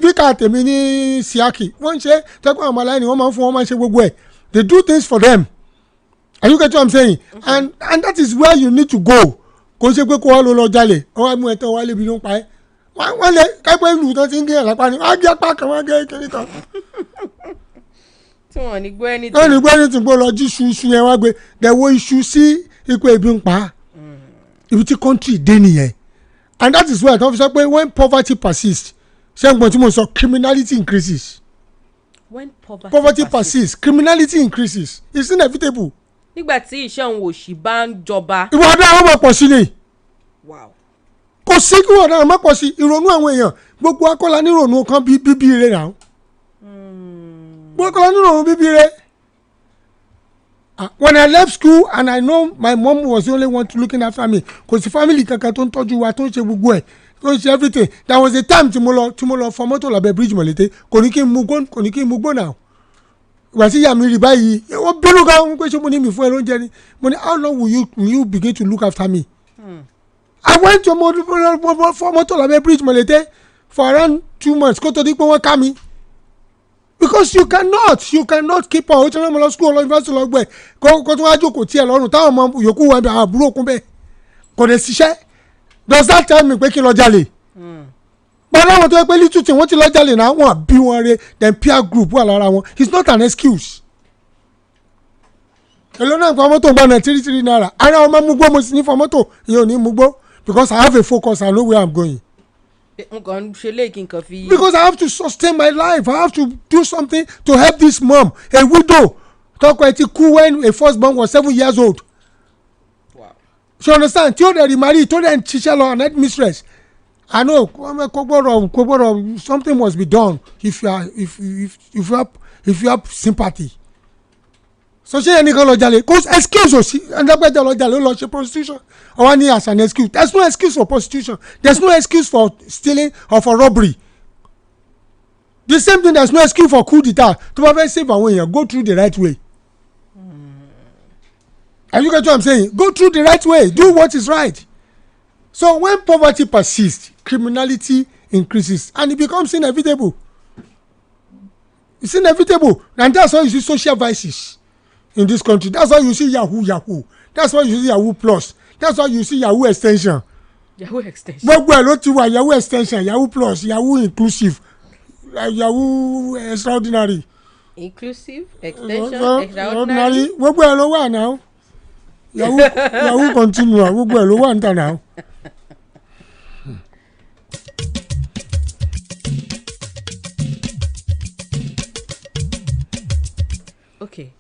vika tèmi ní Siaki wọ́n ń ṣe tẹ́kọ̀ àwọn aláìní wọ́n máa ń fún wọn máa ń ṣe gbogbo ẹ̀ they do things for them are you get what I'm saying and that is where you need to go kò ṣe pé kó wá lọ jalè wọ́n á mú ẹ̀tọ́ wá lébi ló ń pa ẹ́ wọ́n lè kápẹ́ ìlú tó ti ń gé ẹ̀lápá ni wọ́n á gé apá kan wọ́n á gé kiri kan. tí wọ́n ní gbọ́ ẹni tí. wọ́n ní gbọ́ ẹni tí gbọ́ lọ jí iṣu yẹn wá gbé dẹ̀wọ́ iṣu sí ipò ebi ń pa ibi tí country dé nìyẹn and that is why don't fi sọ pé when poverty persists ṣé n gbọ́n tí mo sọ criminality increases. when poverty persists criminality increases it's inevitable. nígbà tí iṣẹ́ òun òṣì bá ń jọba. ìwà ọ̀daràn máa pọ̀ sí ni. kò sí kí ìwà ọ̀daràn máa pọ̀ sí ìrònú àwọn èèyàn gbogbo akọ́lá ní ìrònú kan bíbí rẹ̀ náà. gbogbo akọ́lá ní ìrònú bíbí rẹ̀. When I left school and I know my mom was the only one looking after me kò sí family kankan tó ń tọ́jú wa tó ń ṣe gbogbo ẹ̀ tó ń ṣe everything there was a time tí mo lọ fọ mọ́tò lábẹ́ bridge mọ̀lété kò ní kí n mú gbó náà ìgbà tí ìyá mi rí báyìí wọ́n bínú gan wọ́n pé ṣé mo ní mi fún ẹ lóúnjẹ ni mo ní how long will you begin to look after me. I went to fọ mọ́tò lábẹ́ bridge mọ̀lété for around 2 months kó tó di pé wọ́n ká mi. Because you cannot keep on hotel ọmọ lọ school lọ university lọ gbẹ kó tó wá jókòó tiẹ̀ lọ́rùn táwọn ọmọ yòókù wà bí àwọn àbúrò kún bẹ́ẹ̀ kò lè ṣiṣẹ́ does that tell me pé kí n lọ jalè. bọ́lá àwọn tó yẹ pé little thing wọ́n ti lọ jalè náà wọ́n bí wọn re then peer group wà lára wọn it's not an excuse. èlò náà fọ mọ́tò gbọ́nà 3 naira ara ọmọ mú gbó mo sì ní fọ mọ́tò ìyẹn ò ní mú gbó because I have a focus I know where I'm going. Because I have to sustain my life. I have to do something to help this mom, a widow. Talk about it cool when a firstborn was 7 years old. Wow. So understand? Till they remarry, till they teacher law and head mistress. I know something must be done if you have sympathy. So ṣé ẹnì kan lọ jalè cause excuse òsì ẹnìdàgbẹ́jọ lọ jalè ó lọ ṣe prostitution ọwọ́ ní as an excuse there is no excuse for prostitution there is no excuse for stealing or for robbery the same thing there is no excuse for coup d'etat tó bá fẹ́ save àwọn èèyàn go through the right way. Are you get what I'm saying? Go through the right way do what is right. So when poverty persists criminality increases and it becomes inevitable. It's inevitable and that's why you see social vices in this country. That's why you see Yahoo. That's why you see Yahoo Plus. That's why you see Yahoo Extension. Gbogbo ẹ̀ ló ti wà Yahoo Extension, Yahoo Plus, Yahoo Inclusive, Yahoo Extraordinary. Inclusive, Extension, Extraordinary. Gbogbo ẹ̀ ló wà náà. Yahoo Continua, gbogbo ẹ̀ ló wà níta náà. Okay.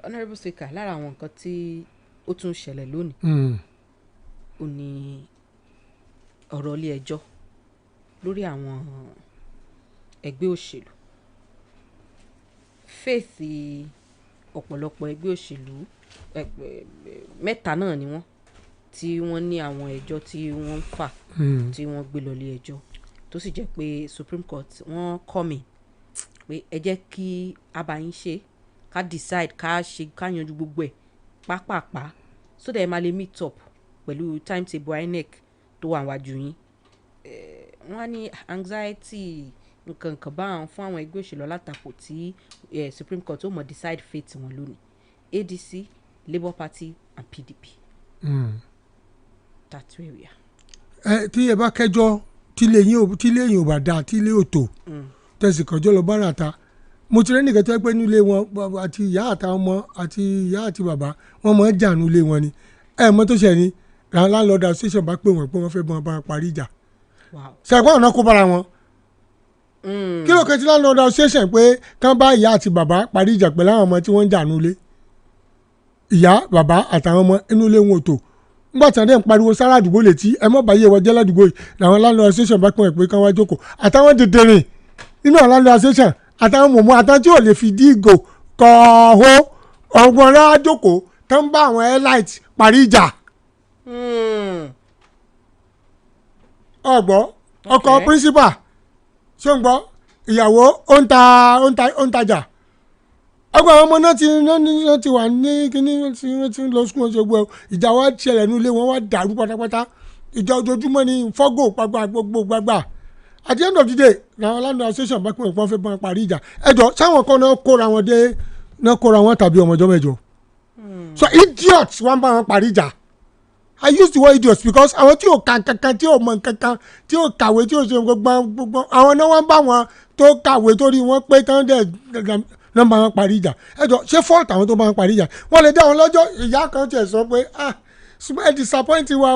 Honourable Speaker lára àwọn nǹkan tí ó tún ṣẹlẹ̀ lónìí ó ní ọ̀rọ̀ ilé ẹjọ́ lórí àwọn ẹgbẹ́ òṣèlú fèsì ọ̀pọ̀lọpọ̀ ẹgbẹ́ òṣèlú mẹ́ta náà ni wọ́n tí wọ́n ní àwọn ẹjọ́ tí wọ́n ń fà tí wọ́n gbé lọ ilé ẹjọ́ tó sì jẹ́ pé Supreme Court wọ́n kọ́ mi pé ẹ jẹ́ kí abayín ṣe ká decide ká yanjú gbogbo ẹ̀ pápápá so that ẹ máa lè meet up pẹ̀lú timetable INEC tó wà wájú yín. Wọ́n á ní anxiety nǹkan bá wọn fún àwọn ẹgbẹ́ òṣèlú alátakò tí Supreme Court ó mọ̀ decide fate wọn lónìí ADC Labour Party and PDP. That's where we are. Tí ẹ bá kẹjọ tílé yín ò bá dáa tílé ò tó tẹ̀sí kọjọ́ lọ bá ràtà mo ti rẹ́ nìkan tó yẹ pé nílé wọn àti ìyá àtàwọn ọmọ àti ìyá àti bàbá wọn máa ń jà nílé wọn ni mọ́ tó ṣe ni landlord association bá pè wọ́n pé wọ́n fẹ́ bọ́n bá parí ìjà ṣàgbọ́n ọ̀nà kó bára wọn. Kí ló kẹ́ ti landlord association pé kán bá ìyá àti bàbá parí ìjà pẹ̀lú àwọn ọmọ tí wọ́n ń jà nílé ìyá bàbá àtàwọn ọmọ inú ilé wọn ò tó nígbà tí wọ́n dẹ̀ ń pariwo sára àdúgbò létí ẹ mọ́ báyé wọ́n jẹ́ ládùúgbò yìí làwọn landlord association bá pè wọ́n pé kán wá jókòó àtàwọn dèdèrè nínú àwọn landlord association àtàwọn mọ̀mọ́ àtàwọn tí ò lè fi dí ìgò kọ̀ọ̀hó ọ̀gbọ̀n náà jókòó tó ń bá àwọn airlight parí ìjà. ọgbọ́ ọkọ principal ṣé ń gbọ́ ìyàwó ó ń tajà ọgbà àwọn ọmọ náà ti wà ní kíní wọ́n ti ń lọ sukùn ọ̀ṣẹ́ gbọ́ ìjà wa ṣẹlẹ̀ nílé wọn wá dàrú pátápátá ìjà ojoojúmọ́ ní fọ́gò gbàgbà at the end of the day làwọn landlord association bá pín ìpọ́n fẹ́ bá parí ìjà ẹjọ́ sáwọn kan náà kóra wọn tàbí ọmọjọ́ mẹ́jọ so idiots wọ́n bá wọn parí ìjà I use the word idiots because àwọn tí ò kà kankan tí ò mọ̀ kankan tí ò kàwé tí ò ṣe gbogbo àwọn náà wọ́n bá wọn tó kàwé tó rí wọn pé tán dẹ̀ nọ́mbà wọn parí ìjà ẹjọ́ ṣé fault àwọn tó bá wọn parí ìjà wọ́n lè dá wọn lọ́jọ́ ìyá kan tiẹ̀ sọ pé ṣùgbọ́n ẹ disappointing wa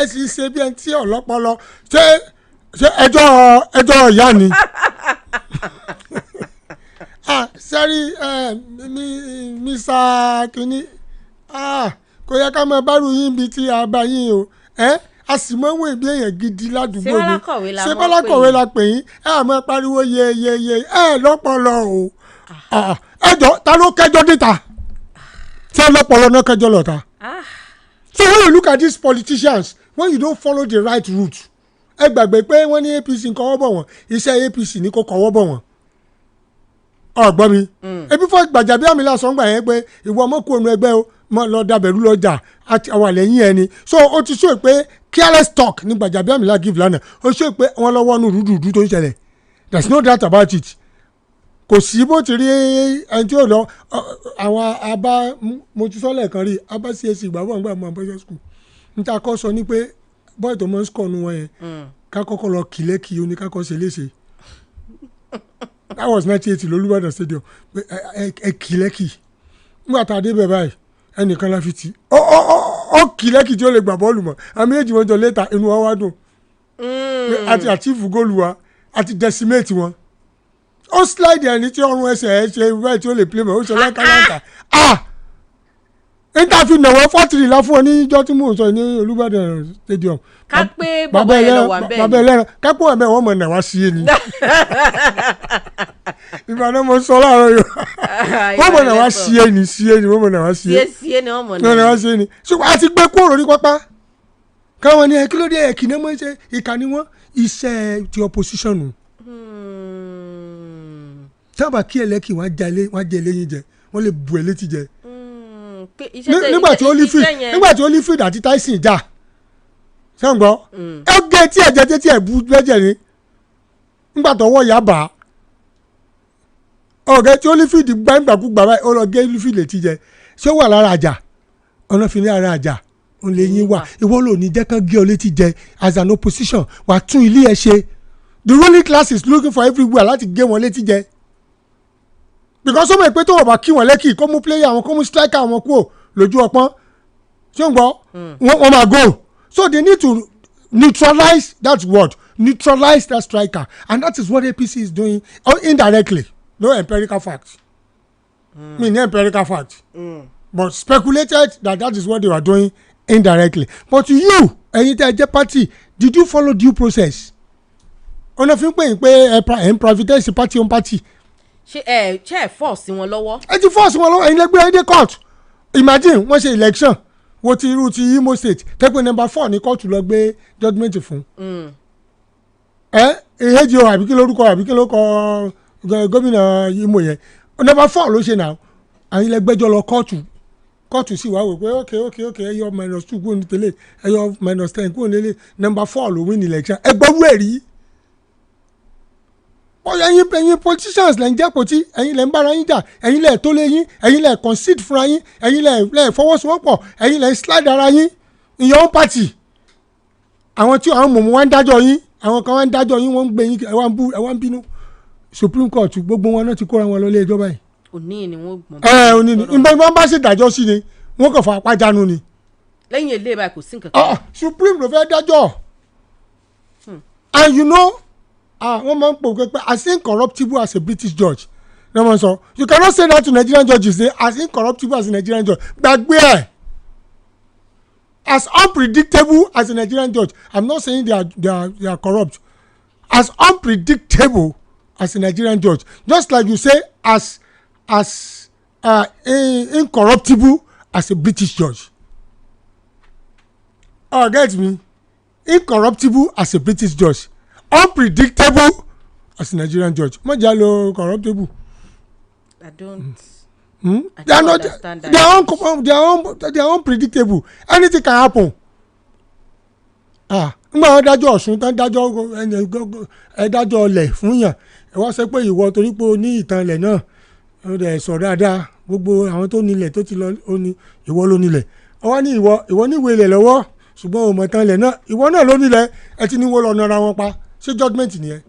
ẹ sì ṣe bí ẹni tí ọlọ́pọlọ ṣé ẹjọ́ ìyá ni sẹ́rí mi sá kínní kò yẹ ká máa bárù yín bíi tí a bá yín o a sì mọ wọn ìbí èèyàn gidi ládùúgbò ni ṣé bálákọ̀wé la pè yín àmọ́ pariwo yeyeye lọ́pọlọ o ẹjọ́ ta ló kẹjọ́ níta tí ọlọ́pọlọ náà kẹjọ́ lọ́ta. So when you look at these politicians when you don't follow the right route ẹ gbàgbé pé wọ́n ní APC ń kọ́wọ́ bọ̀ wọ́n iṣẹ́ APC ní kò kọ́wọ́ bọ̀ wọ́n ọgbọ́n mi ebi fún Gbajabiamila sọ́ngbà yẹn pé ìwọ ọmọkùnrin ẹgbẹ́ o mọ lọ dàbẹ̀rù lọ́jà àti àwọn àlẹ́yìn ẹni so ó ti sọ pé careless talk ní Gbajabiamila give lánàá ó sọ pé wọ́n lọ́wọ́ nù rúdurùdu tó ń ṣẹlẹ̀ there is no doubt about it kò sí bó ti rí ẹni tí ó lọ àwọn abá mojísọ́lẹ̀ kan rí abá CAC ìgbàgbọ́ àgbà mọ́ abọ́jọ́ school níta kọ́ sọ ní pé bọ́ọ̀ tó mọ́ ń score nu wọn yẹn ká kọ́kọ́ lọ kìlẹ́kì oníkákọ́ ṣe léṣe that was 1980 lolúbàdàn stadium ẹ kìlẹ́kì nígbà tá a dé bẹ̀ báyìí ẹnìkan la fi tì ó kìlẹ́kì tí ó lè gbà bọ́ọ̀lù mọ́ àmì èjì wọn jọ létà inú wa wá dùn àti achieve góòlù wa àti decimate wọn ó slide ẹni tí ọrùn ẹsẹ̀ ẹ ṣe bẹ́ẹ̀ tí ó lè play mọ́ ó ṣe láńkàláńkà níta fi nàwọ́ 4-3 la fún ọ níjọ́ tí mò ń sọ ní olúbàdàn stadium. ká pé bàbá ẹlẹ́ran wà bẹ́ẹ̀ ni bàbá ẹlẹ́ran ká pé wọ́n bẹ́ẹ̀ wọ́n mọ̀ nàwá sí ẹni. ìbàdàn mo sọ láàárọ̀ yìí wọ́n mọ̀ nàwá sí ẹni wọ́n mọ̀ nàwá sí ẹni. sí ẹni wọ́n mọ̀ nàwá sí ẹni. ṣùgbọ́n a ti gbé kúrò ní pápá káwọn ní kí ló dé ẹ̀kí náà mọ̀ ṣe ìkànnì wọn iṣẹ́ ti opposition nù. sábà kí ẹlẹ́kì wọ́n jẹ lẹ́yìn jẹ wọ́n lè bu ẹ létí jẹ nígbà tí Holyfield àti Tyson jà sẹ́ǹgbọ́ ẹ gé tí ẹ jẹ́ tí ẹ bu lẹ́jẹ̀ ni nígbà tó wọ́ yaba ọ̀gá tí Holyfield gbá nígbàkúgbà báyìí ó lọ gé Holyfield létí jẹ ṣé ó wà lára àjà ọ̀nà fi ní ara àjà òun lè yín wà ìwọ ló ní jẹ́ kán gé ọ létí jẹ as an opposition wà á tún ilé ẹ ṣe the ruling class is looking for everywhere láti gé wọn létí jẹ because ọmọ ìpè tó wọ̀ bá kí wọn lẹ́kì kó mú player wọn kó mú striker wọn kúrò lójú ọpọ́n ṣé ń gbọ́ wọ́n máa go so they need to neutralize that word neutralize that striker and that is what APC is doing indirectly no empirical fact mean empirical fact but speculated that is what they were doing indirectly but you ẹ̀yin tẹ́ ẹ jẹ́ party did you follow due process ọ̀nà fi ń pè yín pé ẹ̀ ń privatize party on party. ṣe ẹ force wọn lọ́wọ́. ẹ ti force wọn lọ́wọ́ ẹ̀yin lẹ́gbẹ́ ẹ̀dẹ́ court imagine wọ́n ṣe election wo ti irú ti Imo State tẹ́pẹ́ number 4 ní court lọ gbé judgement fún. ehejo àbí kí lórúkọ gómìnà Imo yẹn number 4 ló ṣe náà ẹ̀yin lẹ́gbẹ́jọ́ lọ kóòtù sì wá wò pé ok ẹ yọ -2 kúrò ní tẹ́lẹ̀ ẹ yọ -10 kúrò nílé number 4 ló win election ẹ gbọ́ wúrẹ̀ rí. ẹ̀yin politicians lẹ ń jẹ́ pòtí ẹ̀yin lẹ ń bára yín jà ẹ̀yin lẹ tó lé yín ẹ̀yin lẹ concede fúnra yín ẹ̀yin lẹ fọwọ́sowọ́pọ̀ ẹ̀yin lẹ slide ara yín in your own party. àwọn tí àwọn mọ̀mọ́ wá ń dájọ́ yín àwọn kan wá ń dájọ́ yín wọ́n ń gbé yín ẹ wá ń bínú Supreme Court gbogbo wọn náà ti kóra wọn lọ ilé ẹjọ́ báyìí. òní ni wọ́n gbọ́n. òní ni ìbọn bá ṣe dájọ́ sí ni wọ́n kàn fọ apá jánu ni. lẹ́yìn ilé báyìí kò sí nǹkan kan. Supreme ló fẹ́ dájọ́ and you know wọ́n máa ń pò pé as incorruptible as a British judge ní wọ́n sọ you cannot say that to Nigerian judges say as incorruptible as a Nigerian judge gbàgbé ẹ̀ as unpredictable as a Nigerian judge I'm not saying they are corrupt as unpredictable as a Nigerian judge just like you say as incorruptible as a British judge get me incorruptible as a British judge unpredictable as a Nigerian judge mọ̀jà lo corruptible. I don't understand that. They are unpredictable anything can happen. nígbà wọn dájọ́ Ọ̀ṣun tán dájọ́ ọlẹ̀ fún yàn ẹ wá sọ pé ìwọ torí pé o ní ìtàn ilẹ̀ náà ó dẹ̀ sọ dáadáa gbogbo àwọn tó nílẹ̀ tó ti lọ ó ní ìwọ ló nílẹ̀ ọwọ́ ní ìwọ ní ìwé ilẹ̀ lọ́wọ́ ṣùgbọ́n ọmọ tán lẹ̀ náà ìwọ náà ló nílẹ̀ ẹ ti ní wọ́n lọ nara wọn pa ṣé judgement nìyẹn.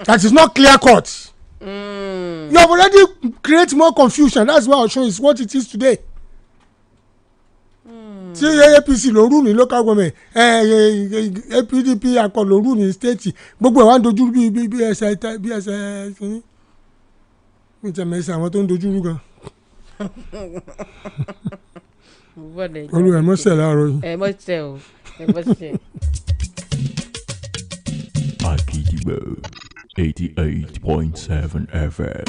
That is not clear cut. You have already created more confusion. That's why I'll show is what it is today. Tí APC ló rú ní local government PDP akọ ló rú ní state gbogbo ẹ̀ wá ń dojú bí ẹsẹ̀ kìíní mi tẹ̀ mẹ́sẹ̀ àwọn tó ń dojú rú gan. olú ẹ̀ mọ́sẹ̀ láàárọ̀ yìí. ẹ̀ mọ́sẹ̀ o ẹ̀ mọ́sẹ̀. Akidibo 88.7 FM.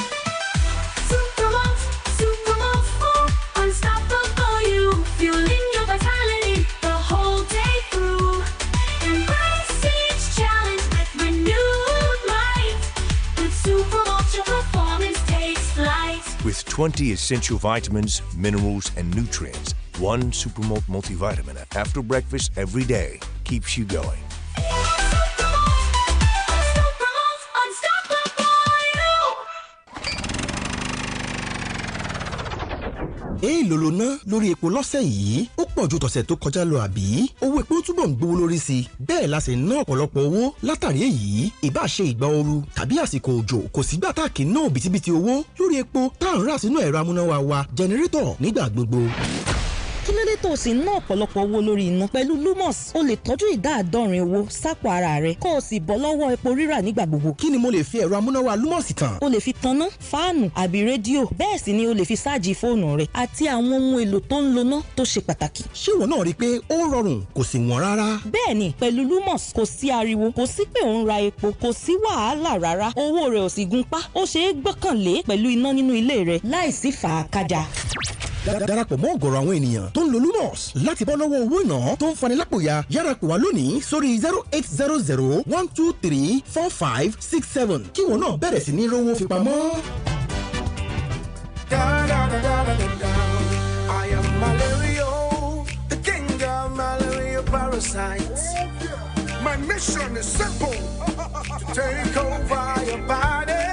With 20 essential vitamins, minerals, and nutrients, one Supermalt multivitamin after breakfast every day keeps you going. èèlò ló ná lórí epo lọ́sẹ̀ yìí ó pọ̀ ju tọ̀sẹ̀ tó kọjá lọ àbí owó epo túbọ̀ ń gbówó lórí sí i bẹ́ẹ̀ la sì ná ọ̀pọ̀lọpọ̀ owó látàrí èyí ìbá ṣe ìgbà ooru tàbí àsìkò òjò kò sígbà tá a kì í ná òbítíbitì owó lórí epo tá à ń rà sínú ẹ̀rọ amúnáwá wa jẹnẹrétọ̀ nígbà gbogbo. kí ló dé tó sì ná ọ̀pọ̀lọpọ̀ owó lórí iná pẹ̀lú Lumos o lè tọ́jú ìdá 70 owó sápò ara rẹ kó o sì bọ́ lọ́wọ́ epo rírà nígbà gbogbo. kí ni mo lè fi ẹ̀rọ amúnáwá Lumos tàn? o lè fi tanná fáànù àbí rédíò bẹ́ẹ̀ sì ni o lè fi ṣáàjì fóònù rẹ àti àwọn ohun èlò tó ń loná tó ṣe pàtàkì. ṣé ìwọ náà rí i pé ó rọrùn kò sì wọ́n rárá? bẹ́ẹ̀ni pẹ̀lú Lumos kò sí ariwo kò sí pé ò ń ra epo kò sí wàhálà rárá owó rẹ ò sì gún pa ó ṣeé gbọ́kànlé pẹ̀lú iná nínú ilé rẹ láìsí fàákájà. darapọ̀ mọ́ ọ̀gọ̀rọ̀ àwọn ènìyàn tó ń lo Lumos láti bọ́ lọ́wọ́ owó iná tó ń fani lápòyà yára pè wá lónìí sórí 08001234567 kí wọn náà bẹ̀rẹ̀ sí ní rówó fi pamọ́. I am malaria, the king of malaria parasites. My mission is simple, to take over your body,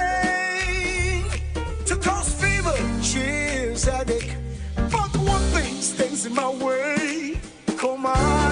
to cause fever, chills, headache. But one thing stands in my way. Come on.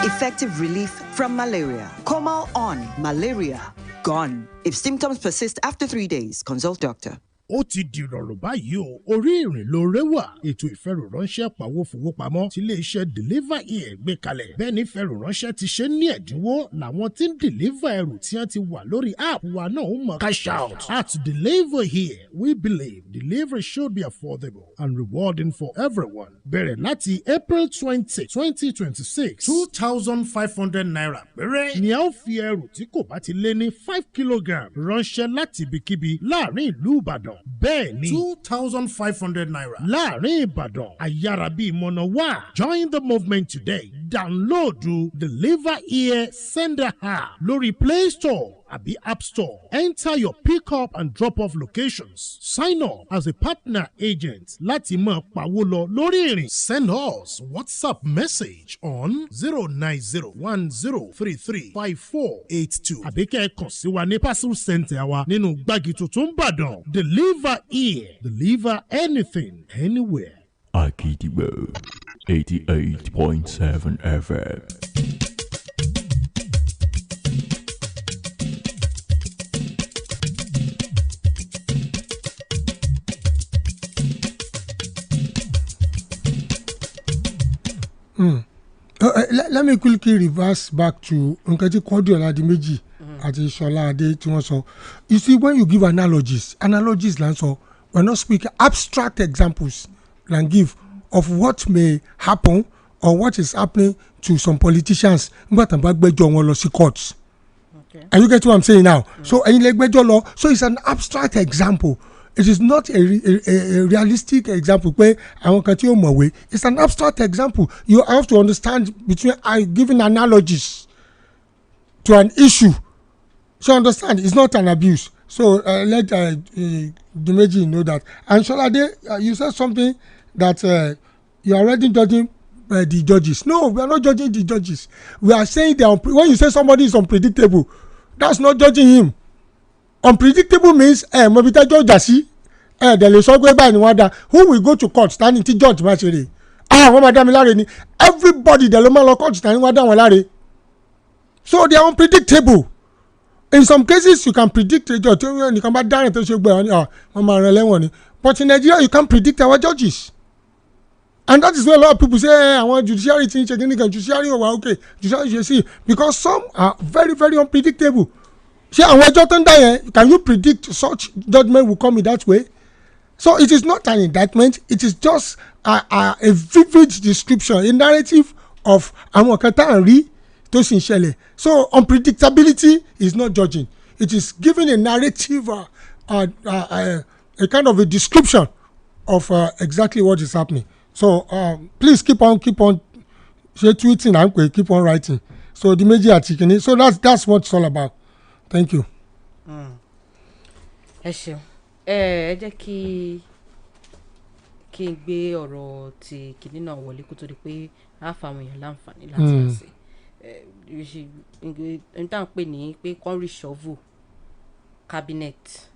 Effective relief from malaria. Comal on malaria gone. If symptoms persist after 3 days, consult doctor. ó ti dìrọ̀rùn báyìí o orí ìrìn lóore wà ètò ìfẹrùránṣẹ́ pawófowópamọ́ tí iléeṣẹ́ deliver here gbé kalẹ̀ bẹ́ẹ̀ ni ìfẹrùránṣẹ́ ti ṣe ní ẹ̀dínwó làwọn tí ń deliver ẹrù tí wọ́n ti wà lórí app wa náà ń mọ̀ cash out. At deliver here we believe delivery should be affordable and rewarding for everyone. Bẹ̀rẹ̀ láti April 20, 2026 2,500 naira péré ni a ó fi ẹrù tí kò bá ti lé ní 5 kilogram ránṣẹ́ láti ibikíbi láàrin ìlú Ìbàdàn. Bẹ́ẹ̀ ni 2,500 naira láàrin Ìbàdàn àyàrá bíi mọ̀nà wá. Join the movement today. Download Deliver Here Sender app lórí Play Store àbí App Store. Enter your pick-up and drop-off locations. Sign up as a partner agent láti máa pawó lọ lórí ìrìn. Send us WhatsApp message on 09010335482. Àbí kẹ́ ẹ kàn sí wa ní parcel center wa nínú Gbági tuntun Ìbàdàn. Deliver Here. Deliver anything, anywhere. Akidibo 88.7 FM. Let me quickly reverse back to Nketi Quadri Oladimeji àti Ishola Ade tí wọ́n sọ. You see, when you give analogies like so, we're not speaking abstract examples and give of what may happen or what is happening to some politicians. Nígbà bá gbẹ́jọ́ wọn lọ sí courts. Okay. Are you getting what I'm saying now? So ẹ̀yin lè gbẹ́jọ́ lọ. So it's an abstract example. It is not a realistic example pé àwọn kan tí ó mọ̀wé. It's an abstract example. You have to understand between giving analogies to an issue. So understand, it's not an abuse. So let Dimeji know that. And Sholade, you said something that you are already judging the judges. No, we are not judging the judges. We are saying that when you say somebody is unpredictable, that's not judging him. Unpredictable means mọ̀bítẹ́jọ́ ọjà sí dẹ̀ lè sọ pé báyìí ni wọ́n dá who will go to court standing tí judge máa ṣe rè wọ́n máa dá mi láre ni everybody dẹ̀ ló máa lọ court standing wọ́n dá wọn láre so they are unpredictable in some cases you can predict ẹjọ́ tí nìkan bá dárìn tó ṣe gbé wọn máa rán lẹ́wọ̀n ni but in Nigeria you can't predict our judges and that is why a lot of people say àwọn judiciary ti ń ṣe kíní kan judiciary ò wá okay judiciary ṣe sí because some are very very unpredictable ṣé àwọn ẹjọ́ tó ń dá yẹn can you predict such judgment will come in that way so it is not an indictment it is just a vivid description a narrative of àwọn kan tá à ń rí tó sì ń ṣẹlẹ̀ so unpredictability is not judging it is giving a narrative a kind of a description of exactly what is happening so please keep on ṣe tweeting and keep on writing so the méjì àti kìíní so that's what it's all about thank you. ẹ ṣeun ẹ jẹ́ kí n gbé ọ̀rọ̀ ti kìíní náà wọlé kó tó di pé a fa àwọn èèyàn láǹfààní láti ṣe n tá à ń pè ní pé kán reshuffle cabinet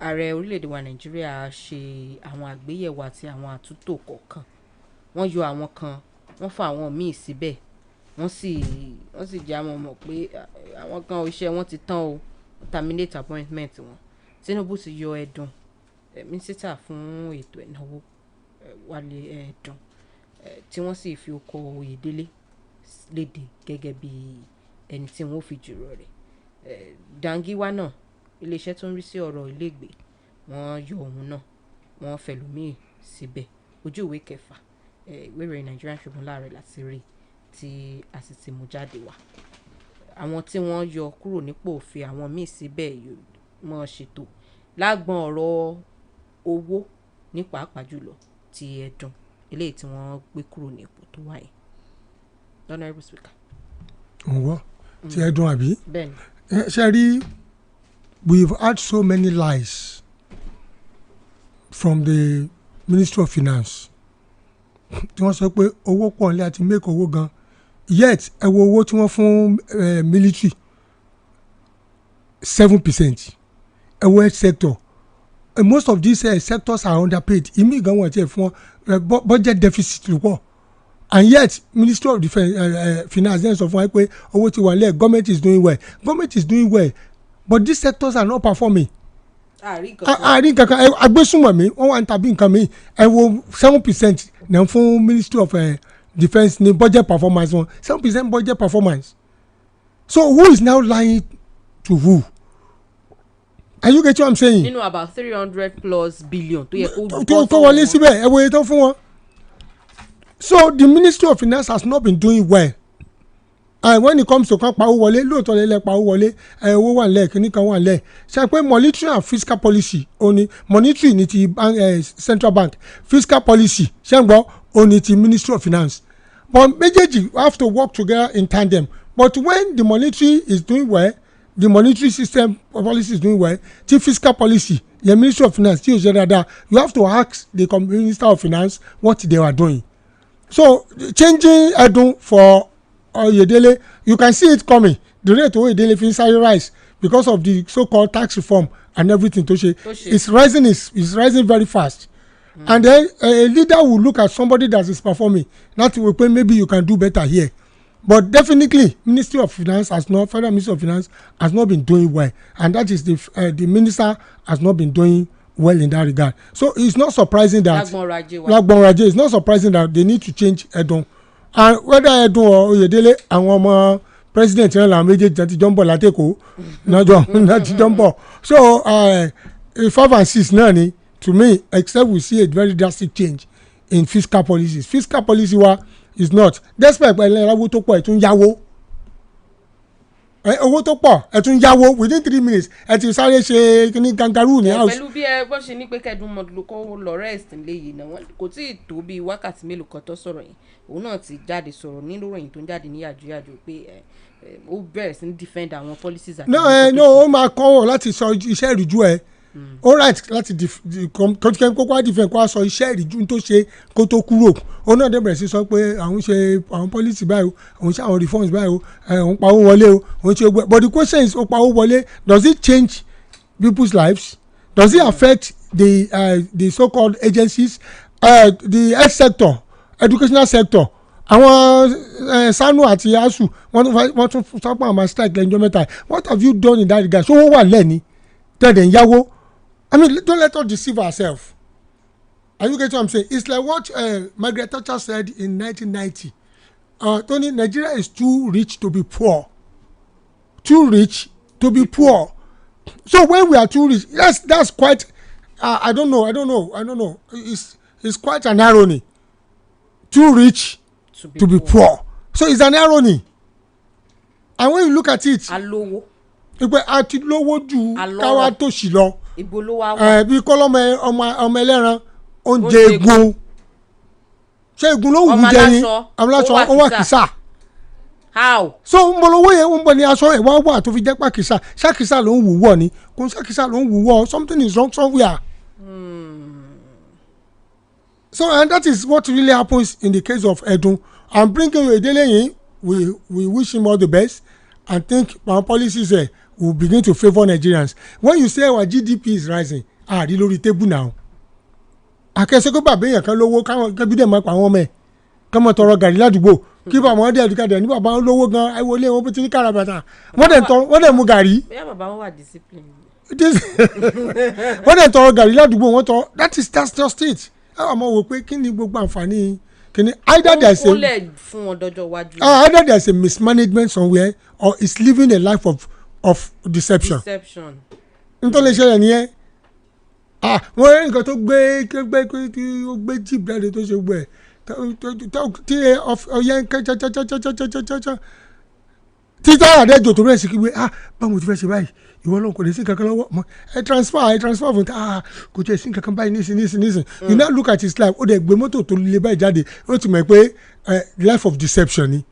ààrẹ orílẹ̀-èdè wa Nàìjíríà ṣe àwọn àgbéyẹ̀wò àti àwọn àtúntò kọ̀ọ̀kan wọ́n yọ àwọn kan wọ́n fa àwọn míì síbẹ̀ wọ́n sì jẹ́ àwọn mọ̀ pé àwọn kan iṣẹ́ wọn ti tán o terminate appointment wọn Tinubu ti yọ Ẹdùn mínísítà fún ètò ìnáwó Wálé Ẹdùn tí wọ́n sì fi okò Oyèdélé léde gẹ́gẹ́ bí ẹni tí wọ́n fi jùrọ̀ rẹ̀ Dangiwa náà iléeṣẹ́ tó ń rí sí ọ̀rọ̀ ilégbè wọ́n yọ òun náà wọ́n fẹ̀lòmíì síbẹ̀ ojú ìwé kẹfà ìwé ìròyìn Nigerian Tribune láàrẹ̀ láti rí tí a sì ti mú jáde wá àwọn tí wọ́n yọ kúrò nípò fi àwọn míì síbẹ̀ mọ́ ṣètò lágbọ́n ọ̀rọ̀ owó ní pàápàá jùlọ ti Ẹdùn eléyìí tí wọ́n gbé kúrò ní ipò tó wáyé honourable speaker. ọwọ́ ti Ẹdùn àbí. bẹ́ẹ̀ni. ṣe rí we've had so many lies from the Ministry of Finance tí wọ́n sọ pé owó pọ̀ nílé àti make owó gan yet ẹ wo owó tí wọ́n fún military 7% ẹ wo health sector most of these sectors are underpaid ìmí gan wọ́n ti ẹ̀ fún budget deficit ló and yet Ministry of Finance then sọ fún wa pé owó ti wà nílẹ̀ government is doing well but these sectors are not performing. àárín kankan agbésùnmọ̀mí wọ́n wà ń tàbí nǹkan mi ẹ wo 7% náà fún Ministry of Defence ní budget performance wọn 7% budget performance so who is now lying to who? Are you getting what I'm saying? nínú about 300+ billion tó yẹ kó tó wọlé síbẹ̀ ẹ wo iye tó fún wọn. So the Ministry of Finance has not been doing well and when it comes to kan pawó wọlé lóòótọ́ lẹ́lẹ́ pawó wọlé owó wà nílẹ̀ kíní kan wà nílẹ̀ ṣe pé monetary and fiscal policy òní monetary ní ti central bank fiscal policy ṣe ń gbọ́ òní ti Ministry of Finance but méjèèjì have to work together in tandem but when the monetary is doing well the monetary system policy is doing well ti fiscal policy the Ministry of Finance tí o ṣe dáadáa you have to ask the Minister of Finance what they were doing so changing Ẹdùn for Oyèdélé you can see it coming the rate Oyèdélé fi ń sáré rise because of the so-called tax reform and everything tó ṣe it's rising very fast and then a leader will look at somebody that is performing láti wò pé maybe you can do better here but definitely Ministry of Finance Federal Ministry of Finance has not been doing well and that is the minister has not been doing well in that regard so it's not surprising that Lagbonraje it's not surprising that they need to change Ẹdùn and whether Ẹdùn or Oyèdélé àwọn ọmọ president yẹn làwọn méjèèjì láti jọ ń bọ̀ látẹ̀kọ́ láti jọ ń bọ̀ so 5 and 6 náà ni to me except we see a very drastic change in fiscal policy wa is not despite pẹ̀lú owó tó pọ̀ ẹ̀ tún yáwó owó tó pọ̀ ẹ̀ tún yáwó within 3 minutes ẹ̀ ti sáré ṣe kíní kangaroo ní house. pẹ̀lú bí ẹ bọ́ ṣe ní pé kẹ́dùn mọ́dúlù kó lọ rest léyìí náà kò tí ì tó bí wákàtí mélòó kan tó sọ̀rọ̀ yìí òun náà ti jáde sọ̀rọ̀ nínú ìròyìn tó ń jáde ní yàjóyàjó pé ó bẹ̀rẹ̀ sí ní defend àwọn policies. no ó máa kọ́ ọ láti sọ iṣẹ́ ìrìjú ẹ̀ all right láti kókó àdìfẹ́ kó a sọ iṣẹ́ ìrìjú tó ṣe kó tó kúrò ó náà débẹ̀rẹ̀ sí sọ pé àwọn ṣe àwọn policy báyìí òun ṣe àwọn reforms báyìí òun pawó wọlé òun ṣe gbẹ but the question is ó pawó wọlé does it change people's lives Does it affect the so-called agencies, the health sector, educational sector? Àwọn SANU àti ASUU wọ́n tún sọ pé àwọn strike lẹ́yìn ọjọ́ mẹ́ta. What have you done in that regard? Ṣé owó wà lẹ́ni tẹ̀lé ń yáwó? I mean, don't let us deceive ourselves. Are you getting what I'm saying? It's like what Margaret Thatcher said in 1990. Tony, Nigeria is too rich to be poor. Too rich to be poor. So when we are too rich, that's quite. I don't know. It's quite an irony. Too rich to be poor. So it's an irony. And when you look at it, alowo. Ìpè àti lówó ju káwá tó sì lọ. Ìbolówó wa. Bí kọ́lọ́mọ ọmọ ẹlẹ́ran oúnjẹ egun. Ṣé egun ló wù jẹ ni? Ọmọláṣọ ó wà kìsà. How? So mbolowo yẹn ń bọ̀ ní aṣọ ẹ̀ wá wà tó fi jẹ́ pàkìsà. Ṣàkìsà ló ń wù wọ̀ ni. Kò ṣàkìsà ló ń wù wọ̀. Something is wrong somewhere. So and that is what really happens in the case of Edun. I'm bringing Edele in. We wish him all the best and think our policies will begin to favour Nigerians. When you say our GDP is rising, di lórí table now. Akẹ́sẹ́ kó bàbá èèyàn kan lówó káwọn kẹ́bídẹ̀ máa pa àwọn ọmọ ẹ̀ kọ́mọ tọrọ gàrí ládùúgbò kí bàbá wọn dẹ̀ ẹ̀dùkadẹ̀ ní bàbá wọn lówó gan àìwọlé wọn bó ti ní kárabàtà wọ́n dẹ̀ mú gàrí. Bóyá bàbá wọn wà discipline. Wọ́n dẹ̀ tọrọ gàrí ládùúgbò wọn tọrọ that's just it. Ẹ wà máa wò pé kí ni gbogbo àǹfààní kìíní either there is a mismanagement somewhere or is living a life of deception. Nítorí lè ṣẹlẹ̀ nìyẹn. Wọ́n rí nǹkan tó gbé jeep jáde tó ṣe gbọ́ ẹ̀ tí ọyẹ́ ń kẹ́ tí táyà dẹ́jọ́ tó rẹ̀ sí kígbe báwo ti fẹ́ ṣe báyìí ìwọ náà kò lè sí kankan lọ́wọ́ ẹ transfer fún kò jẹ́ sí kankan báyìí nísìn you now look at his life ó dẹ̀ gbé mọ́tò tó lè báyìí jáde ó ti mọ̀ pé life of deception ni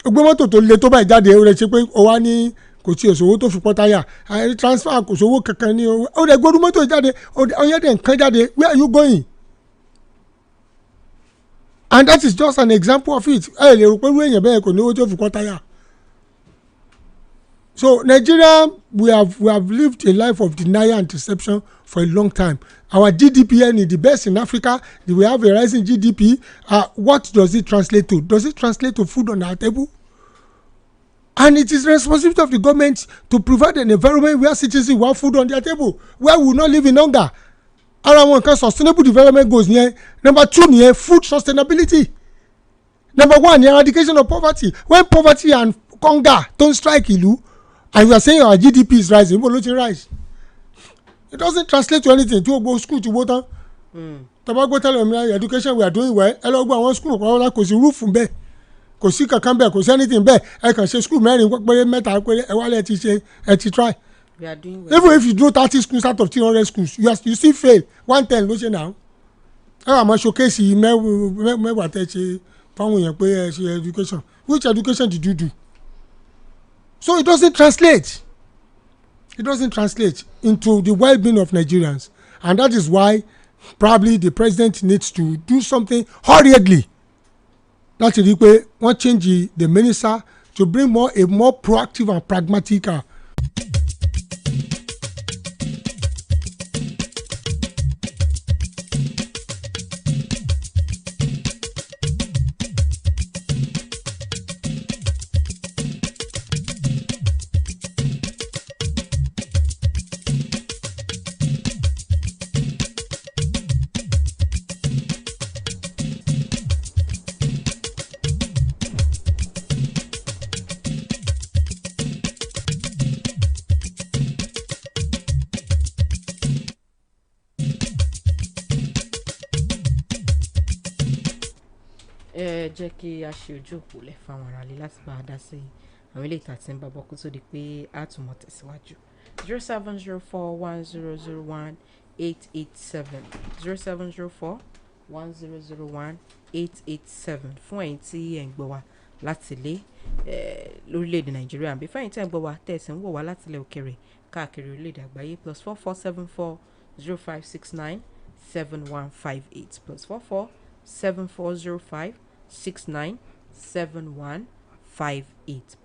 ó gbé mọ́tò tó lè tó báyìí jáde ó rẹ̀ ṣe pé ó wá ní kò tí òṣòwò tó fi pọ́ táyà transfer kò sówó kankan ní ó dẹ̀ gbódú mọ́tò jáde ọyẹ́ dẹ̀ nǹkan jáde where are you going? And that is just an example of it. Ẹ lè rò pé irú èèyàn bẹ́ẹ̀ kò ní owó tó fi kọ́ táyà. So Nigeria we have lived a life of denial and deception for a long time. Our GDP is the best in Africa. We have a rising GDP. What does it translate to? Does it translate to food on our table? And it is the responsibility of the government to provide an environment where citizens will have food on their table, where we will not live in hunger. Ara wọn kan sustainable development goals nìyẹn. Number 2 nìyẹn food sustainability. Number 1 nìyẹn eradication of poverty. When poverty and hunger don't strike ìlú and you are saying our GDP is rising, ibo ló ti rise? It doesn't translate to anything. Tí o gbọ́ school ti wó tán. Tọ́ba gbọ́ tẹ́lẹ̀ mi education we are doing well. Ẹ lọ gbọ́ àwọn school kan kò sí roof bẹ́ẹ̀. Kò sí kankan bẹ́ẹ̀ kò sí anything bẹ́ẹ̀. Ẹ kàn ṣe school 4 péré 3 péré ẹ wálé ẹ ti try. We are doing well. Even if you do 30 schools out of 300 schools, you still fail. 110 ló ṣe now. Ẹ wà máa showcase mẹ́wàá tẹ́ ṣe fáwọn èèyàn pé ẹ ṣe education. Which education did you do? So it doesn't translate. It doesn't translate into the well-being of Nigerians. And that is why probably the president needs to do something hurriedly. Láti rí i pé wọ́n change the minister to bring a more proactive and pragmatic jẹ́ kí a ṣe ojú òpó lẹ̀ fáwọn aráalé láti bá a dá sí àwọn ilé ìta tí ń bàbọ̀ kó tó di pé a tún mọ̀ tẹ̀síwájú. 07041001887 07041001887 fún ẹ̀yin tí ẹ̀ ń gbọ́ wa láti ilé lórílẹ̀‐èdè Nàìjíríà bí fẹ́yìn tí ẹ̀ ń gbọ́ wa tẹ̀sí ń wò wá láti ilẹ̀ òkèrè káàkiri orílẹ̀‐èdè àgbáyé +4474 0569 7158 +447405 697158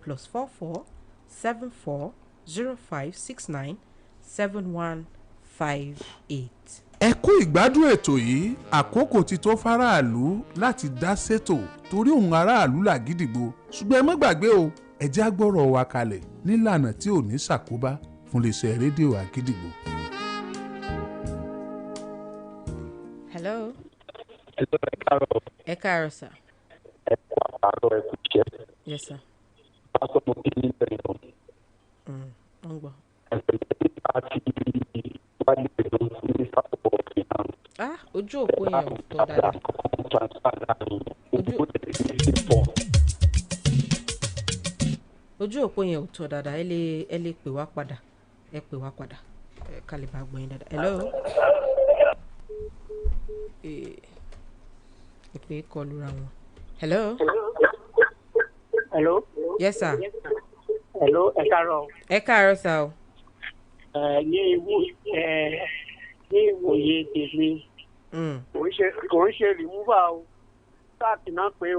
+44740569 7158. ẹ kú ìgbádùn ètò yìí àkókò ti tó faraàlú láti dá sétò torí òun aráàlú làgídìgbò ṣùgbọ́n ẹ má gbàgbé o ẹ jẹ́ á gbọ́rọ̀ wa kalẹ̀ nílànà tí ò ní ṣàkóbá fún iléeṣẹ́ rédíò àgídìgbò. hello. hello ẹ káàárọ̀. ẹ káàárọ̀ sà. ẹ kú àárọ̀ ẹ kú iṣẹ́. yes sir. pásítọ̀ mo kí ní bẹ̀rẹ̀ náà. ń gbọ́. àti wáyé pẹ̀lú mínísítà pọ̀ finance. ojú òpó yẹn ò tọ́ dáadáa. ojú òpó yẹn ò tọ́ dáadáa ẹ lè pè wá padà ká lè bá gbọ́ yín dáadáa. hello. ìpè kọlu ra wọn. hello. hello. yes sir. hello ẹ káàárọ̀. ẹ káàárọ̀ sà o. ní ìwòye tèmi kò ń ṣe removal o sack náà pé o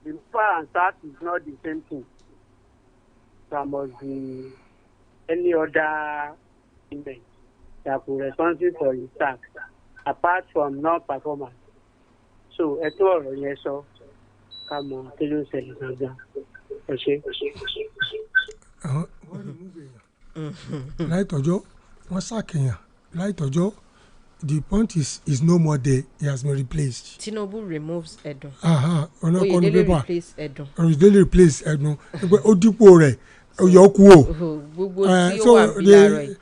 removal and sack is not the same thing. There must be any other event that could be responsible for the sack apart from non-performance. So ẹ tó ọ̀rọ̀ yẹn sọ ká mọ kí ló ń ṣẹlẹ̀ gangan. ẹ ṣe. láìtọ́jọ́ wọ́n ṣàkíyàn láìtọ́jọ́ the point is no more there, he has been replaced. Tinubu removes Edun. Oyedele replace Edun. Oyedele replace Edun. Ó dípò rẹ̀ ó yọ kú o. Gbogbo tí ó wà bí láàárọ̀ yìí.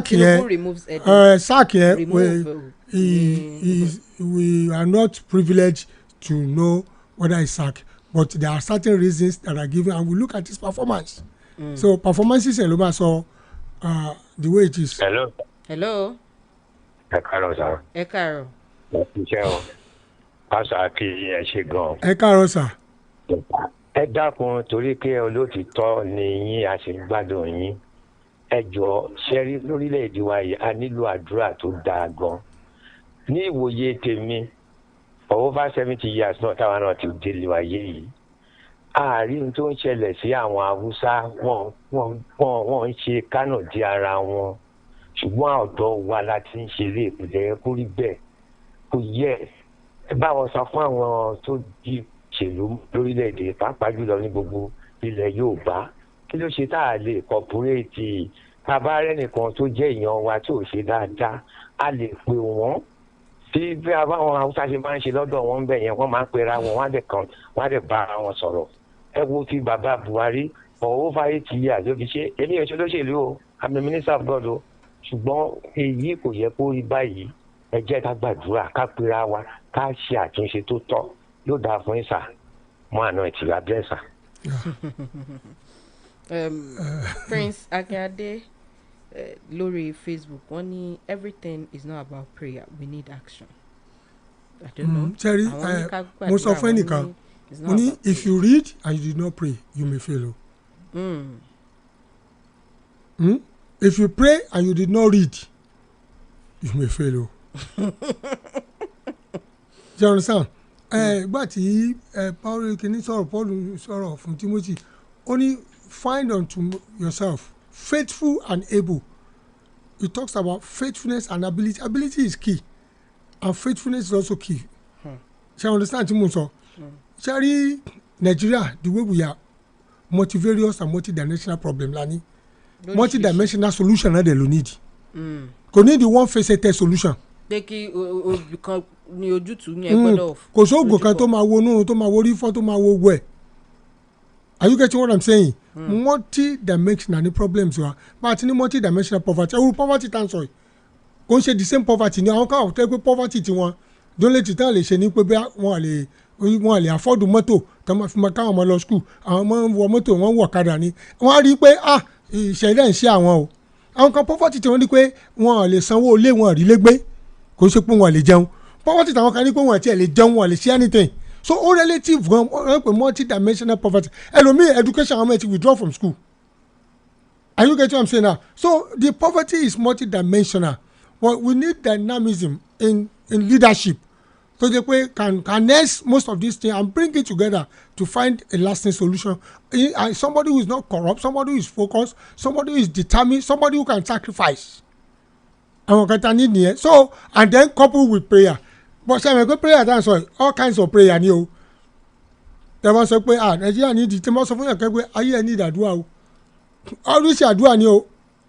Tinubu removes Edun. Sack yẹn we are not privileged to know whether it's sack, but there are certain reasons that are given and we look at his performance. So performances ẹ̀ ló máa sọ the way it is. Hello. ẹ káàárọ̀ sá. ẹ káàárọ̀. ẹ ṣiṣẹ́ o pásọ àti ẹ ṣe gan. ẹ káàárọ̀ sá. ẹ dákun torí pé olóòtítọ́ ni yín a sì ń gbádùn yín ẹ jọ ṣẹ́rí lórílẹ̀‐èdè wa yìí a nílò àdúrà tó dáa gan. ní ìwòye tèmi for over 70 years náà táwọn náà ti délé wáyé yìí àárín tó ń ṣẹlẹ̀ sí àwọn haúsá wọ́n ń ṣe kánò di ara wọn ṣùgbọ́n ọ̀dọ́ wa la ti ń ṣe ilé ìpìlẹ̀ kó rí bẹ́ẹ̀ kò yẹ ẹ bá wọn sọ fún àwọn tó di ṣèlú lórílẹ̀‐èdè pàápàá jùlọ ní gbogbo ilẹ̀ Yorùbá kí ló ṣe tá a lè kọpúrẹ́ẹ̀tì bàbá rẹ̀ nìkan tó jẹ́ èèyàn wa tí ò ṣe dáadáa a lè pè wọ́n tí bí àwọn haúsá ṣe máa ń ṣe lọ́dọ̀ wọn bẹ̀ yẹn wọ́n máa ń pera wọn wọ́n á dẹ̀ bá ara wọn sọ̀rọ̀ ẹ wo ti bàbá Buhari for over 8 years ló fi ṣe èmi ò ṣe lóṣèlú o I'm the minister of God o ṣùgbọ́n èyí kò yẹ kó rí báyìí ẹ jẹ́ ká gbàdúrà ká pera wa ká ṣe àtúnṣe tó tọ́ yóò dáa fún ìsà mọ́ àná ìtìlá blessa. Prince Akíade lórí Facebook wọ́n ní everything is not about prayer we need action. I don't know. Terry, mo sọ fún ẹnìkan mo ní if you read and you did not pray you may fail o. If you pray and you did not read you may fail o. Do you understand? Gbà tí Paul kìíní sọ̀rọ̀ fún Timothy ó ní find unto yourself faithful and able. He talks about faithfulness and ability. Ability is key and faithfulness is also key. Ṣé you understand tí mo sọ? Ṣé rí Nigeria the way we are multivarious and multidimensional problem la ní multidimensional solution náà dẹ̀ ló need. Kò ní the one faceted solution. Pé kí ojú kan ní ojútùú yẹn gbọ́dọ̀. Kò sóògùn kan tó máa wonú tó máa worí fọ́ tó máa wo gbọ́ ẹ̀. Are you getting what I'm saying? Multi-dimensional ni problems wa bá a ti ní multi-dimensional poverty ẹ̀rù poverty tá n sọ yìí kò ń ṣe the same poverty ni àwọn káwọn tẹ́ pé poverty tiwọn dólè tí táwọn lè ṣe ní pé bí wọ́n lè afford mọ́tò tó máa fi máa káwọn ọmọ lọ school àwọn ọmọ wọ mọ́tò wọ́n wọ̀ kadà ni wọ́n á rí i pé ìṣẹ̀lẹ̀ ń ṣe àwọn o àwọn kan poverty tiwọn ní pé wọ́n lè sanwó ilé wọn rí légbé kò ń ṣe pé wọ́n lè jẹun poverty táwọn kan ní pé wọ́n ti lè jẹun wọ́n lè ṣe anything. So all relative gan multi-dimensional poverty ẹlòmíì education àwọn ọmọ ẹ ti withdraw from school. Are you getting what I'm saying now? So the poverty is multi-dimensional but we need dynamism in leadership tó jẹ́ pé can nest most of these things and bring it together to find a lasting solution. Somebody who is not corrupt, somebody who is focused, somebody who is determined, somebody who can sacrifice. Àwọn kan ta ní nìyẹn. So and then coupled with prayer. But ṣe àwọn ẹgbẹ́ prayer dáhùn sọ all kinds of prayer ni o. Tẹ̀wọ́n sọ pé Nàìjíríà ní ìdí tí wọ́n sọ fún yàn kẹ́gbẹ́ ayé ẹ̀ ní ìdàdúrà o. Oríṣi àdúrà ni o.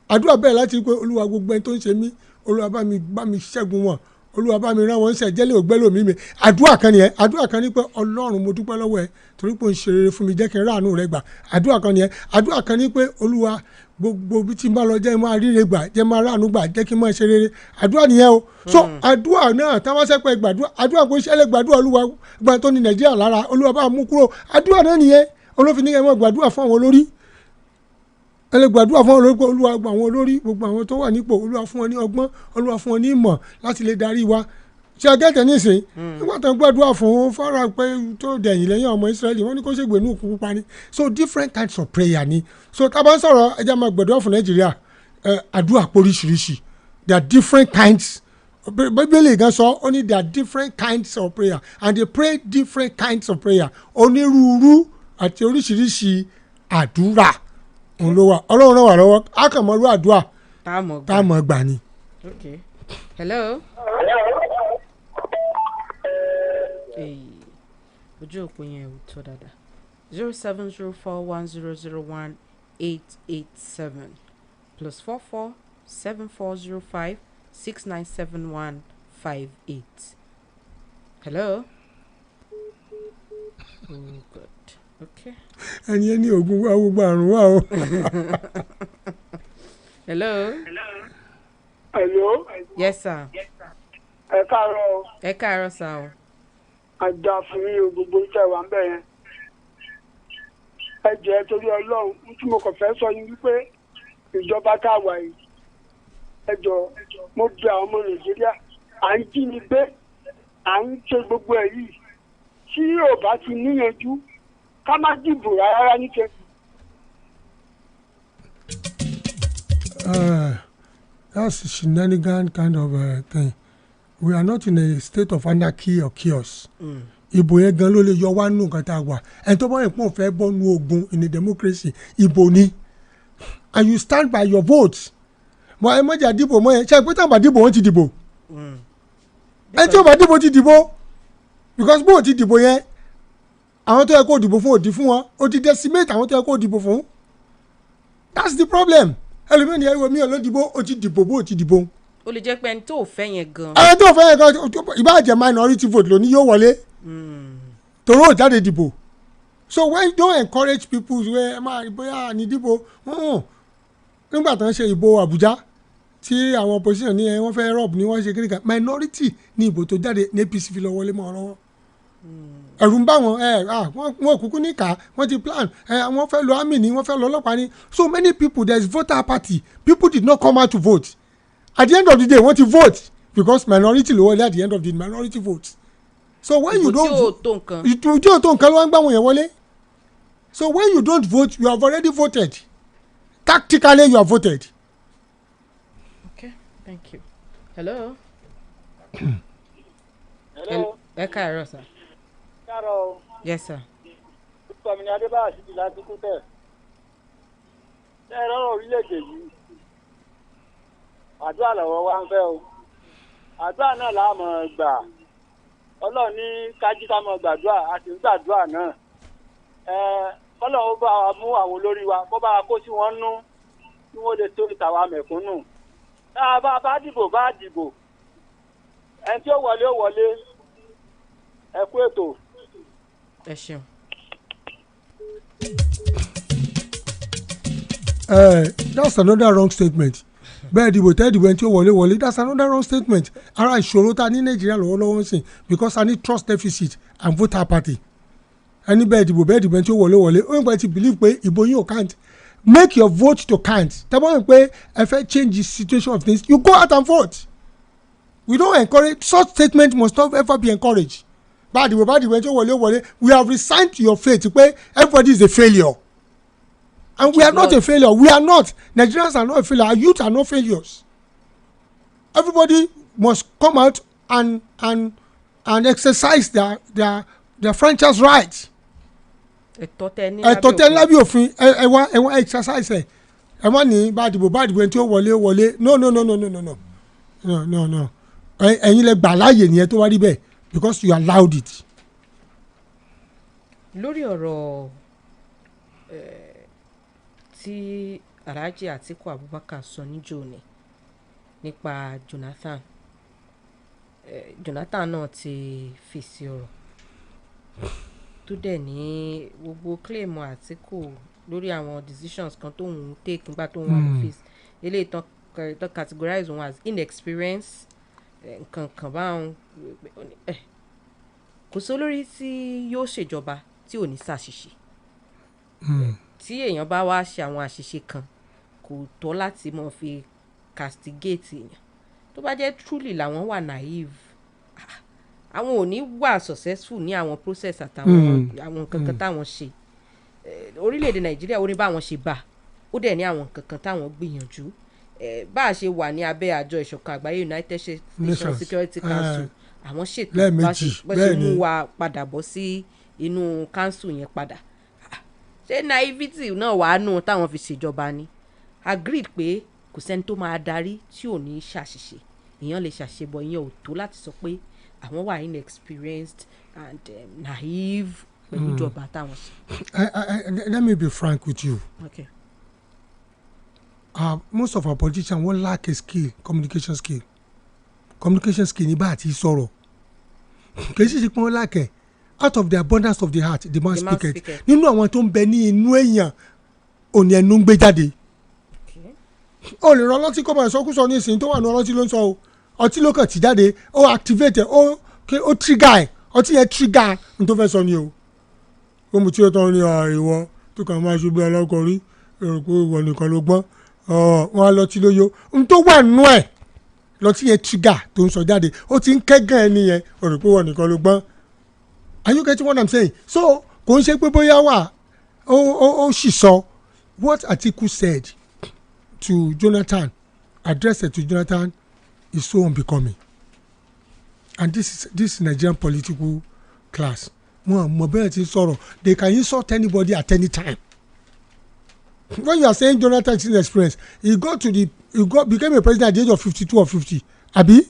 Àdúrà bẹ́ẹ̀ láti pé Olúwa gbogbo ẹni tó ń ṣe mí, Olúwa bá mi ṣẹ́gun wọn. Olúwa bá mi rán wọn ṣe jẹ́lẹ̀ ògbẹ́lò mi àdúrà kan nìyẹn. Àdúrà kan ní pé Ọlọ́run mo dúpẹ́ lọ́wọ́ ẹ torí pé o ń ṣe rere fún mi jẹ́ kí n ráàánú rẹ gbà. Àdúrà kan nìyẹn. Àdúrà kan ní pé Olúwa gbogbo bí tí n bá lọ jẹ́ máa ríre gbà jẹ́ máa ráàánú gbà jẹ́ kí n máa ṣe rere. Àdúrà nìyẹn o. So àdúrà náà táwọn sẹ́pẹ̀ gbàdúrà àdúrà kò ṣẹlẹ̀ gbàdúrà Olúwa gbà tó ní Nàìjíríà lára Olúwa bá mú kúrò. Àdúrà náà nìyẹn. Olófin ní kẹ́ mọ́ gbàdúrà fún àwọn olórí. Ẹ lè gbàdúrà fún olórí pé Olúwa gba àwọn olórí gbogbo àwọn tó wà nípò Olúwa fún wọn ní ọgbọ́n Olúwa fún wọn ní ìmọ̀ láti lè darí wa. Ṣé agẹ́tẹ̀ nísìn nígbà tó ń gbàdúrà fún Fáráò pé tó dẹ̀yìn lẹ́yìn ọmọ Ísírẹ́lì wọ́n ní kó ṣègbè ní òkú pupa ni. So different kinds of prayer ni. So tá a bá ń sọ̀rọ̀ ẹja máa gbàdúrà fún Nàìjíríà àdúrà póríṣiríṣi. There are different kinds. Bíbélì gan sọ ó ní there are different kinds of prayer and they pray different kinds of prayer. Onírúurú àti oríṣiríṣi àdúrà òun ló wà. Ọlọ́run náà wà lọ́wọ́ á kàn mọ́ irú àdúrà tá a mọ̀ gbà ni. Okay. Hello. Ojú òpó yẹn ò tó dáadáa 07041001887 +447405697158. Hello. Oh God. Okay. Ẹni ẹni oògùn wa gbogbo àrùn wa o. Hello. Hello. Yes sir. Ẹ káàárọ̀. Ẹ káàárọ̀ sir o. Àjà fún mi o gbogbo ìjà wà ń bẹ̀ yẹn. Ẹ jẹ́ torí Ọlọ́run tí mo kàn fẹ́ sọ ni wípé ìjọba tá a wà yìí. Ẹ jọ mo bẹ̀ àwọn ọmọ Nàìjíríà à ń jí ni gbé à ń ṣe gbogbo ẹ̀ yìí tí yóò bá ti níyanjú ká má dìbò rárá níkẹ́. That's a shenanigan kind of thing. We are not in a state of anarchy or chaos. Ìbò yẹn gan ló lè yọ wá nù nǹkan tá a wà. Ẹni tó bá yẹn pọ̀ fẹ́ bọ́ nu ogun in a democracy ìbò ni. And you stand by your vote. But ẹ mọ̀jà dìbò mọ́ yẹn ṣe pé táwọn bá dìbò wọ́n ti dìbò. Ẹni tí ó bá dìbò ti dìbò. Because bó o ti dìbò yẹn àwọn tó yẹ kó dìbò fún òdì fún wọn o ti decimate àwọn tó yẹ kó dìbò fún. That's the problem. Ẹlòmíràn yẹn wo mi ò lọ dìbò o ti dìbò bó o ti dìbò. Ó lè jẹ́ pé ẹni tó fẹ́ yẹn gan. Ẹni tó fẹ́ yẹn gan ìbáàjẹ́ minority vote lóní yóò wọlé. Torí ó jáde dìbò. So when you don't encourage people wẹ́ ẹ máa bóyá ní dìbò nígbà tó ń ṣe ìbò Àbújá tí àwọn opposition ní wọ́n fẹ́ rọ́ọ̀bù ní wọ́n ṣe kiri kan minority ní ìbò tó jáde ní APC fi lọ wọlé mọ́ ọ lọ́wọ́. Ẹ̀rù ń bá wọn wọn kúkú ní ká wọ́n ti plan wọ́n fẹ́ lọ army ni wọ́n fẹ́ lọ ọlọ́pàá ni. So many people there is voter apathy. People did not come out to vote. At the end of the day wọ́n ti vote because minority ló wọlé at the end of the minority vote. So when you don't vote ìtú tí ò tó nǹkan ló wá ń gbà wọ́n yẹn wọlé. So when you don't vote you have already voted. Tactically you have voted. Okay, thank you. Hello. Hello. Ẹ káàárọ̀ sir. Káàárọ̀. Yes sir. Ìkọ̀mí ni Adébáyọ̀ sì ti láti kú tẹ̀. Ṣé ẹ rọrùn orílẹ̀-èdè yìí? Àdúrà lọ́wọ́ wa ń fẹ́ o. Àdúrà náà la máa gbà. Ọlọ́run ní kájí ká máa gbàdúrà a sì ń gbàdúrà náà. Kọ́lọ̀ ó bá wa mú àwọn olórí wa kó bá wa kó sí wọn nú kí wọ́n lè tó ìtàwá mẹ̀kúnnù. Tá a bá dìbò bá dìbò. Ẹni tí ó wọlé ó wọlé. Ẹ kú ètò. Ẹ ṣeun. That's another wrong statement. Bẹ́ẹ̀ dìbò tẹ́ dìbò ẹni tí ó wọlé that's another wrong statement. Ara ìṣòro ta ní Nàìjíríà lọ́wọ́lọ́wọ́ ń sìn because I need trust deficit and voter apathy. Ẹni bẹ́ẹ̀ dìbò ẹni tí ó wọlé ó ń gbà tí believe pé ìbò yín ò count. Make your vote to count. Tẹ́bọ̀ mi pé ẹ fẹ́ change the situation of things you go out and vote. We don't encourage such statement must not ever be encouraged. Bá dìbò ẹni tí ó wọlé we have resigned to your fate pé everybody is a failure. And we are not a failure. We are not. Nigerians are not a failure. Our youth are not failures. Everybody must come out and and exercise their franchise rights. ẹ̀tọ́ tẹ́ lábẹ́ òfin ẹ wá exercise ẹ wá ní bá dìbò ẹni tí ó wọlé no ẹ̀yin lẹ gbà láàyè nìyẹn tó wá rí bẹ́ẹ̀ because you allowed it. lórí ọ̀rọ̀ tí Alhaji Atiku Abubakar sọ níjó ni nípa Jonathan náà ti fèsì ọ̀rọ̀ tó dẹ̀ ní gbogbo claim Atiku lórí àwọn decisions kan tó ń take nígbà tó ń wà lọ́fíìsì eléyìí tán categorize wọn as inexperienced nǹkan báwọn kò sí olórí tí yóò ṣèjọba tí ò ní ṣàṣìṣe tí èèyàn bá wá ṣe àwọn àṣìṣe kan kò tọ́ láti mọ̀ fi castigate èèyàn tó bá jẹ́ truly làwọn wà naive àwọn ò ní wà successful ní àwọn process àtàwọn àwọn nǹkan kan táwọn ṣe orílẹ̀-èdè Nàìjíríà ó ní báwọn ṣe bá ó dẹ̀ ní àwọn nǹkan kan táwọn gbìyànjú bá a ṣe wà ní abẹ́ àjọ ìṣọ̀kan àgbáyé United Nations Security Council àwọn ṣètò bá ṣe mú wa padà bọ́ sí inú council yẹn padà ṣé naivety náà wàá nù táwọn fi ṣèjọba ni agreed pé kò sẹ́ni tó máa darí tí ò ní ṣàṣìṣe èèyàn lè ṣàṣebọ ìyẹn ò tó láti sọ pé àwọn wà inexperienced and naive pẹ̀lú ìjọba táwọn ṣe. Let me be frank with you. Okay. Most of our politicians won't lack a skill, communication skill ní bá àti sọ̀rọ̀ kì í ṣe pé wọ́n lack ẹ̀ out of the abundance of the heart the man speak it nínú àwọn tó ń bẹ ní inú èèyàn òní ẹnu ń gbé jáde ó lè rán ọlọ́tí kó máa sọkúsọ ní ìsìn tó wà ní ọlọ́tí ló ń sọ o ọtí ló kàn tí jáde ó activate ó trigger ẹ̀ ọtí yẹn trigger ní tó fẹ́ sọ ni o ó mu tí ó tán ní ìwọ tó kàn máa ṣubú ọlọ́kọ̀ọ́rí èrò pé ìwọ nìkan ló gbọ́n wọn á lọtí lóyó n tó wà nú ẹ̀ lọtí yẹn trigger tó ń sọ jáde ó ti ń kẹ́gàn ẹni yẹn èrò pé ìwọ nìkan ló gbọ́n. Are you getting what I'm saying? So kò ń ṣe pé bóyá wà ó sì sọ what Atiku said to Jonathan, addressed to Jonathan, is so unbecoming. And this Nigerian political class, mobility sorrow, they can insult anybody at any time. When you are saying Jonathan is inexperienced, he became a president at the age of 52 or 50. Abi?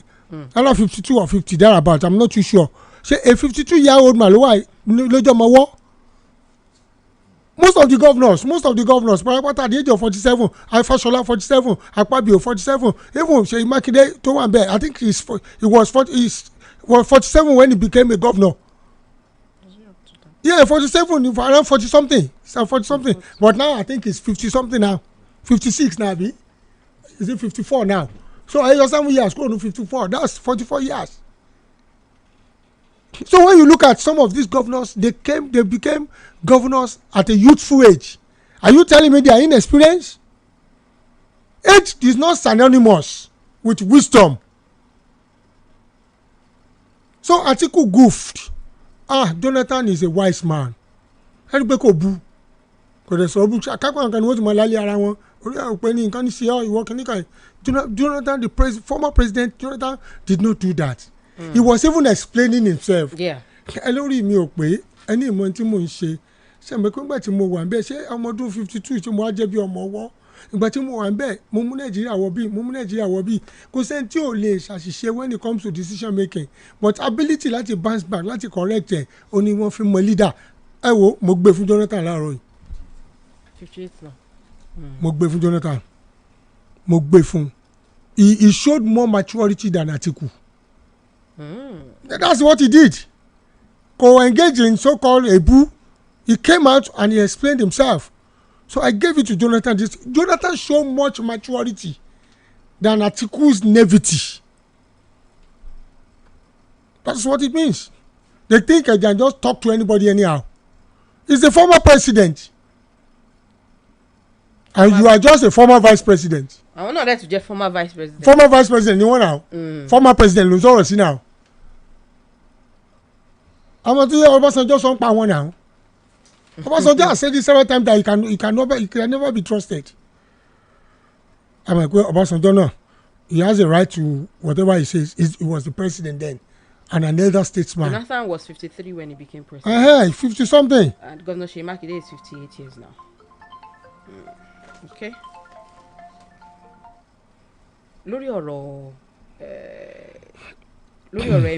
Around 52 or 50, thereabout. I'm not too sure. Say a 52-year-old man, most of the governors, Parapata at the age of 47, Fashola 47, Akpabio 47, even Seyi Makinde to one bed. I think he was 47 when he became a governor. Yeah, 47, around 40 something. But now I think he's 50 something now. 56 now, is it 54 now? So I just 7 years, going to 54. That's 44 years. So when you look at some of these governors, they became governors at a youthful age. Are you telling me they are inexperienced? Age is not synonymous with wisdom. So Atiku goofed. Jonathan is a wise man. Jonathan, the former president, Jonathan did not do that. He was even explaining himself. Ẹlórí mi ò pé ẹni ìmọ̀ tí mò ń ṣe ṣe pé nígbà tí mo wà ń bẹ̀ ṣé ọmọ ọdún 52 tí mo wá jẹ́ bí ọmọ ọwọ́ ìgbà tí mo wà ń bẹ̀ mo mú Nàìjíríà wọ bí kò sẹ́ni tí ò lè ṣàṣìṣe when it comes to decision making but ability láti bounce back láti correct ẹ̀ ó ní wọ́n fi mọ leader ẹ wo mo gbé fún Jonathan láàárọ̀ yìí. 58 náà. Mo gbé fún Jonathan mo gbé fún he showed more maturity than Atiku. That's what he did. Co-engaged in so-called Ebu, he came out and he explained himself. So I gave it to Jonathan. Jonathan showed much maturity than Atiku's naivety. That's what it means. They think I can just talk to anybody anyhow. He's the former president. And you are just a former vice president. I want that to just former vice president. Former vice president, you want now? Former president, ló sọ̀rọ̀ sí now. Àwọn tí Ọbásanjọ́ sọ ń pa wọn now. Ọbásanjọ́ has said this several times that he can never be trusted. I'm like, well, Ọbásanjọ́ náà, he has a right to whatever he says. He was the president then. and an elder statesman. Jonathan was 53 when he became president. 50 something. And Governor Seyi Makinde is 58 years now. Okay. Lórí ọ̀rọ̀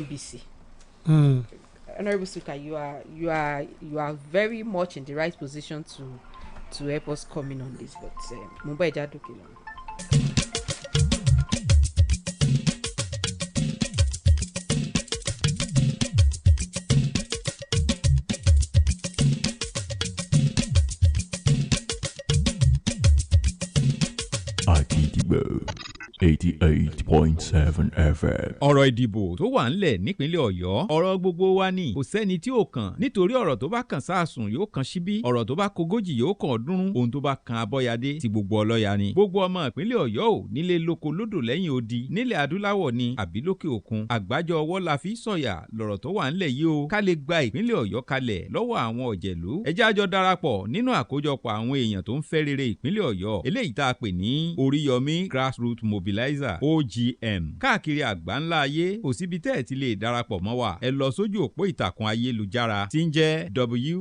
NBC. Honourable Speaker, you are very much in the right position to help us come in on this, but Mumbai Jadoke. Akidibo 88.7 FM. ọ̀rọ̀ ìdìbò tó wà ńlẹ̀ nípínlẹ̀ ọ̀yọ́ ọ̀rọ̀ gbogbo wa ni kò sẹ́ni tí ò kàn nítorí ọ̀rọ̀ tó bá kàn sáàsùn yóò kàn síbí ọ̀rọ̀ tó bá kogójì yóò kàn ọ̀ọ́dúnrún ohun tó bá kan abọ́yadé ti gbogbo ọlọ́ya ni gbogbo ọmọ ìpínlẹ̀ ọ̀yọ́ ò nílé lóko lódò lẹ́yìn odi nílẹ̀ adúláwọ̀ ni àbí lókè òkun àgbájọ ọwọ́ la fi sọ̀yà lọ̀rọ̀ tó wà ńlẹ̀ yìí o ká lè gba ìpínlẹ̀ ọ̀yọ́ kalẹ̀ lọ́wọ́ àwọn ọ̀jẹ̀lú ẹ jẹ́ a jọ darapọ̀ nínú àkójọpọ̀ àwọn èèyàn tó ń fẹ́ rere ìpínlẹ̀ ọ̀yọ́ eléyìí tá a pè ní oríyọmí grassroots mobilizer OGM káàkiri àgbáńlá ayé kò síbi tẹ́ ẹ̀ ti lè darapọ̀ mọ́ wa ẹ lọ sójú òpó ìtàkùn ayélujára tí ń jẹ́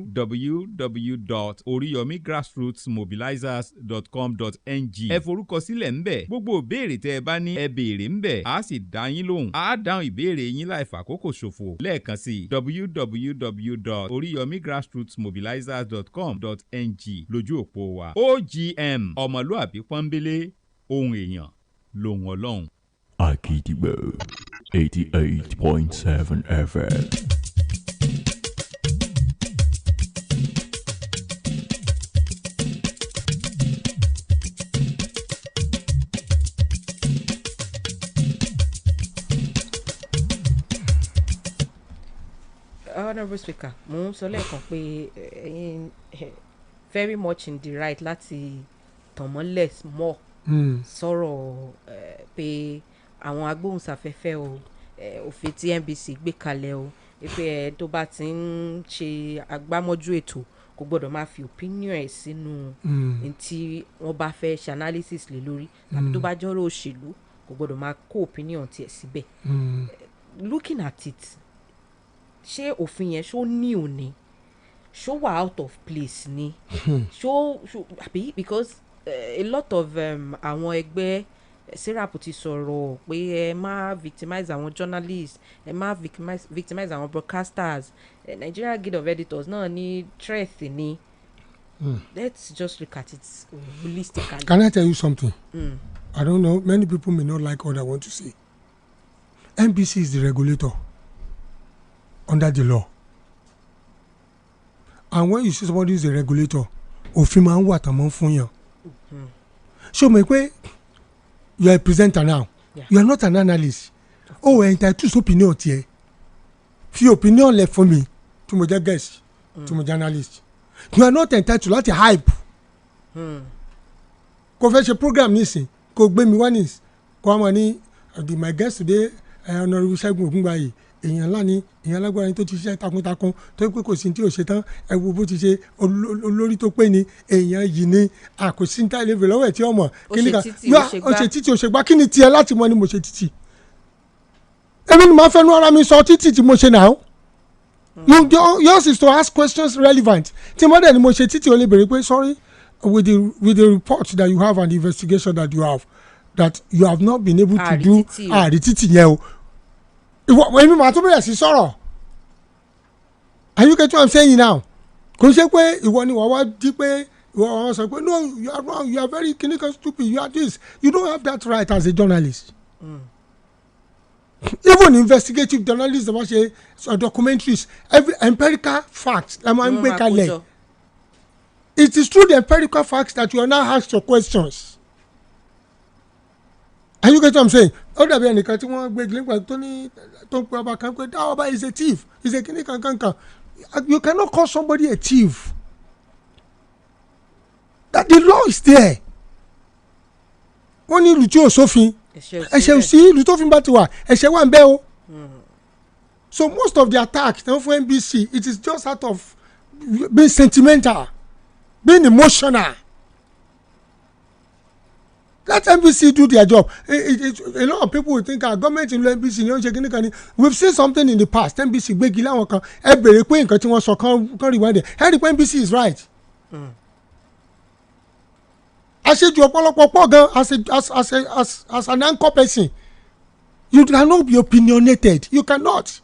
www.oriyomigrassrootsmobilizers.com.ng ẹ forúkọ sílẹ̀ ńbẹ̀ gbogbo ìbéèrè tẹ́ ẹ bá ní ẹ béèrè ńbẹ̀ á sì dá yín lóhùn á dáhùn ìbéèrè yín láì fàkókò ṣòfò lẹ́ẹ̀kan sí www.oriyomigrassrootsmobilizers.com.ng lójú òpó wa OGM ọmọlúàbí pọ́nbélé ohun èèyàn lóhùn ọlọ́run. Akidibo 88.7 FM. Honourable Speaker, mo ń sọ lẹ́ẹ̀kan pé ẹ̀yin very much in the right láti tàn mọ́lẹ̀ more sọ̀rọ̀ pé àwọn agbóhùnsáfẹ́fẹ́ o òfin tí NBC gbé kalẹ̀ o pé tó bá ti ń ṣe agbámọ́jú ètò kò gbọ́dọ̀ máa fi opinion ẹ̀ sínú tí wọ́n bá fẹ́ ṣe analysis lé lórí tàbí tó bá jọ́rọ̀ òṣèlú kò gbọ́dọ̀ máa kó opinion tiẹ̀ síbẹ̀. Looking at it ṣé òfin yẹn ṣó ní òní ṣó wà out of place ni ṣó àbí because a lot of àwọn ẹgbẹ́ serap ti sọ̀rọ̀ pé ẹ má victimize àwọn journalists ẹ má victimize àwọn broadcasters Nigeria Guild of Editors náà ní threat ni. Let's just look at it holistically. Can I tell you something? I don't know, many people may not like what I want to say. NBC is the regulator under the law, and when you see somebody is a regulator òfin máa ń wà tán mọ́ fún yàn. So mo pe you are a presenter now, you are not an analyst. Oh, entitled to opinion tiẹ̀ fi opinion lẹ̀ fún mi tí mo jẹ́ guest tí mo jẹ́ analyst. You are not entitled láti hype. Kò fẹ́ ṣe program nísìn kò gbé mi wá nísìn kò wá ní my guest today Honourable Ṣẹ́gun Ògúngbàyè èèyàn ńlá ni èèyàn alágbára ni tó ti ṣiṣẹ́ takuntakun tó pé kò sí tí ò ṣe tán ẹ wo bó ti ṣe olórí tó pé ni èèyàn yìí ni kò sí níta ilé ìfẹ́ lọ́wọ́ ẹ̀ tí ọmọ kíní kan ó ṣe títì ó ṣe gbá kí ni tiẹ̀ láti mọ ni mo ṣe títì èmi ni màá fẹnu ara mi sọ títì tí mo ṣe náà yours is to ask questions relevant tí mo dẹ̀ ni mo ṣe títì ó lè béèrè pé sorry with the report that you have and the investigation that you have not been able to do títì yẹn o èmi màá tún bẹ̀rẹ̀ sí sọ̀rọ̀ are you get what I'm saying now kò ṣe pé ìwọ ni wọ́n wá di pé ìwọ wọn sọ pé no you are wrong, you are very clinical stupid, you are this, you don't have that right as a journalist. Even investigative journalists dem ṣe documentaries every empirical facts ẹ máa ń gbé kalẹ̀. It is through the empirical facts that you are now asked your questions. Are you get what I'm saying? Ó dàbí ẹnìkan tí wọ́n gbé gbẹ́ngbà tó ní tó ń pe ọba kan pé that ọba is a thief, is a kìnnì kankan. You cannot call somebody a thief. That the law is there. Wọ́n ní ìlú tí ò sófin ẹ̀ṣẹ̀ ò sí ìlú tó fi bá ti wà ẹ̀ṣẹ̀ wà ń bẹ o. So most of the attacks don for NBC it is just out of being sentimental, being emotional. Let NBC do their job. A lot of people will think our government in NBC. We've seen something in the past. NBC gbégi láwọn kan ẹ bèrè pé nǹkan tí wọ́n sọ kan rewind it. Ẹ rí pé NBC is right. Àṣejù ọ̀pọ̀lọpọ̀ pọ̀ gan as an anchor person. You cannot be opinionated. You cannot.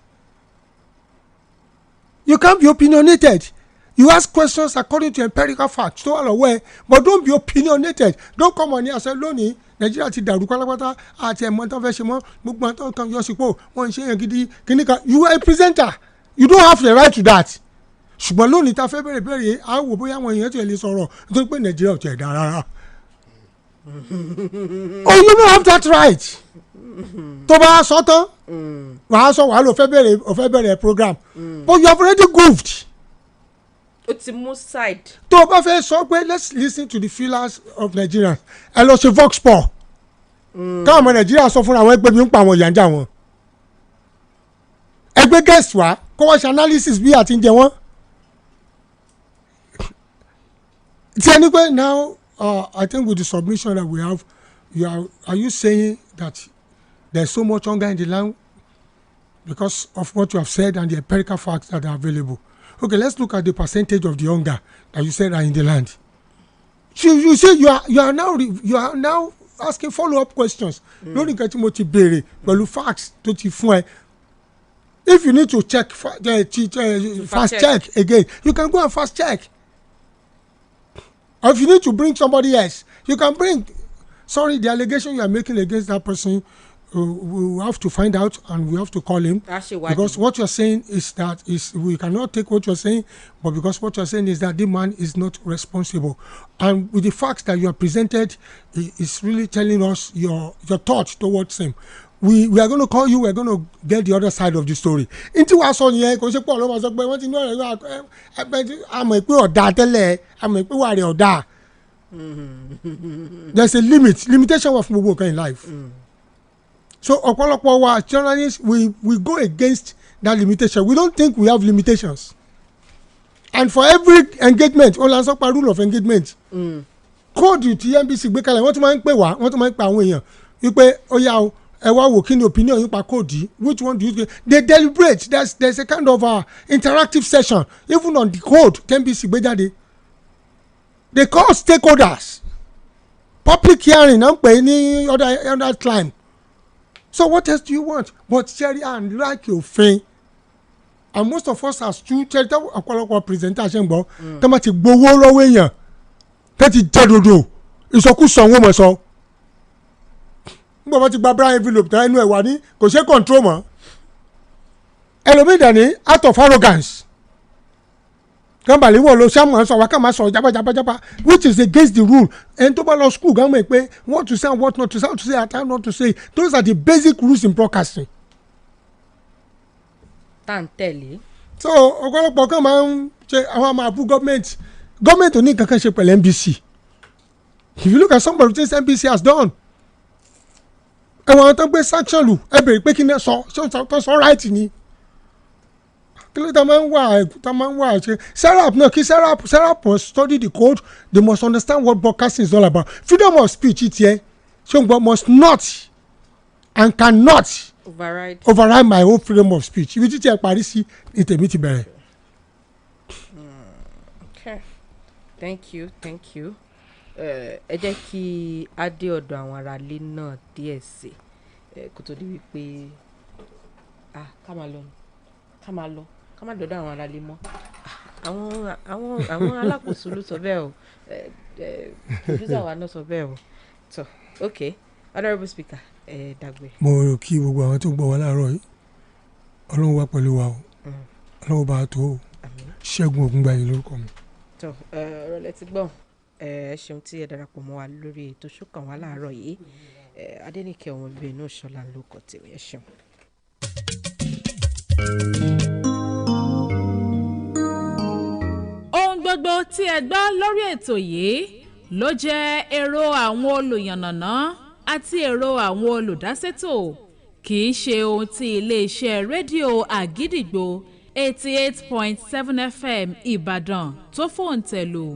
You can't be opinionated. You ask questions according to empirical facts tó wà lọ́wọ́ ẹ, but don't be opinionated. Don't come on here and say lónìí Nàìjíríà ti dàrú pátápátá àti ẹ̀mọ́ tó fẹ́ ṣe mọ́ gbogbo àwọn tó ń kan yọ sípò wọ́n ń ṣe yẹn gidi kìnnìkan. You are a presenter. You don't have the right to that. Ṣùgbọ́n lónìí ta fẹ́ bẹ̀rẹ̀ à ń wò bóyá àwọn èèyàn ti lè sọ̀rọ̀ nítorí pé Nàìjíríà ò tiẹ̀ dá rárá. Oh, you don't have that right. Tó bá sọ tán wàá sọ wàá lò fẹ́ bẹ̀rẹ̀ program but you have already goofed. O ti mú side. Tó o bá fẹ́ sọ pé let's listen to the feelers of Nigerians ẹ lọ ṣe vox pop káwọn ọmọ Nàìjíríà sọ fúnra wọn ẹgbẹ́ mi ń pa àwọn ìyànjá wọn ẹgbẹ́ guest wa kó wọ́n ṣe analysis bí àti ń jẹ wọ́n. Ti ẹni pé now I think with the submission that we have are you saying that there's so much hunger in the land because of what you have said and the empirical facts that are available? Okay, let's look at the percentage of the hunger that you said are in the land. You say you are now asking follow-up questions. Lórí nǹkan tí mo ti béèrè pẹ̀lú facts tó ti fún ẹ. If you need to check fast check again, you can go and fast check. Or if you need to bring somebody else, you can bring. Sorry, the allegation you are making against that person, we have to find out and we have to call him. Because what you're saying is that we cannot take what you're saying, but because what you're saying is that the man is not responsible. And with the facts that you have presented, is really telling us your thoughts towards him. We are going to call you. We're going to get the other side of the story. Into our son here, kò ṣe pọ̀ lọ́wọ́ sọ pé wọ́n ti ní ọ̀rẹ́ àmọ̀ ìpè ọ̀dà tẹ́lẹ̀ àmọ̀ ìpè wà rẹ̀ ọ̀dà. There's a limitation of gbogbo nǹkan in life. So ọ̀pọ̀lọpọ̀ wa journalists we go against that limitation. We don't think we have limitations. And for every engagement ó la sọ pa rule of engagement. Code ti NBC gbé kalẹ̀ wọ́n tún máa ń pè wá wọ́n tún máa ń pa àwọn èèyàn wípé ó yá o ẹ wá wò kí ni opinion yín pa code which one do you get? They deliberate. There's a kind of interactive session even on the code NBC gbé jáde. They call stakeholders. Public hearing náà ń pè ní other time. So what else do you want? But Sherry and like òfin and most of us as two Sherry tí ọ̀pọ̀lọpọ̀ presenter ṣe ń gbọ́ tó máa ti gbowó lọ́wọ́ èèyàn tó ti jẹ́ dodo ìsọkúsọ wọn mọ̀ sọ. Nígbà wọ́n ti gba brown envelope tán ẹnu ẹ̀ wà ní kò ṣe control mọ́. Ẹlòmíì dẹ̀ ní out of arrogance. Kàmbàlì wọ̀ ló ṣàmù àṣọ wa ká máa sọ jábájábájábá which is against the rule. Ẹni tó bá lọ school gan mọ̀ pé what to say and what not to say, how to say at time not to say. Those are the basic rules in broadcasting. Tàǹtẹ̀lé. So ọ̀pọ̀lọpọ̀ kan máa ń ṣe àwọn máa bú gọ́ọ̀mẹ̀ntì. Gọ́ọ̀mẹ̀ntì ò ní nǹkan kan ṣe pẹ̀lú NBC. If you look at some of the things NBC has done. Ẹ̀wọ̀n tó gbé sanction lù ẹ bèrè pé kí ni sọ sọ right ni. Kí ló tá máa ń wà ṣe serap náà kí serap must study the code. They must understand what broadcasting is all about. Freedom of speech tiẹ̀ ṣùgbọ́n must not and cannot override my own freedom of speech. Ibi títí ẹ parí sí ní tèmi ti bẹ̀rẹ̀. Okay, thank you. Ẹ jẹ́ kí a dé ọ̀dọ̀ àwọn aráalé náà díẹ̀ sí kó tó di wípé ká máa lọ ká má dọ̀dọ̀ àwọn aráalé mọ́ àwọn alákòóso ló sọ bẹ́ẹ̀ o producer wa náà sọ bẹ́ẹ̀ o so okay honourable speaker dàgbé. Mo rò kí gbogbo àwọn tó gbọ́ wa láàárọ̀ yìí Ọlọ́run wà pẹ̀lú wa o Ọlọ́run bá a tó o Ṣẹ́gun Ògúngbàyè lórúkọ mi. tó ọ̀rọ̀ lẹ ti gbọ́ ṣeun tí ẹ darapọ̀ mọ́ wa lórí ètò ṣókàn wa láàárọ̀ yìí Adenike Ishola ló kọ tèmi ẹ ṣeun. ohun gbogbo tí ẹ gbọ́ lórí ètò yìí ló jẹ́ èrò àwọn olùyànnàná àti èrò àwọn olùdásètò kì í ṣe ohun tí iléeṣẹ́ rédíò Àgídìgbo 88.7 FM Ìbàdàn tó fòǹtẹ̀ lù.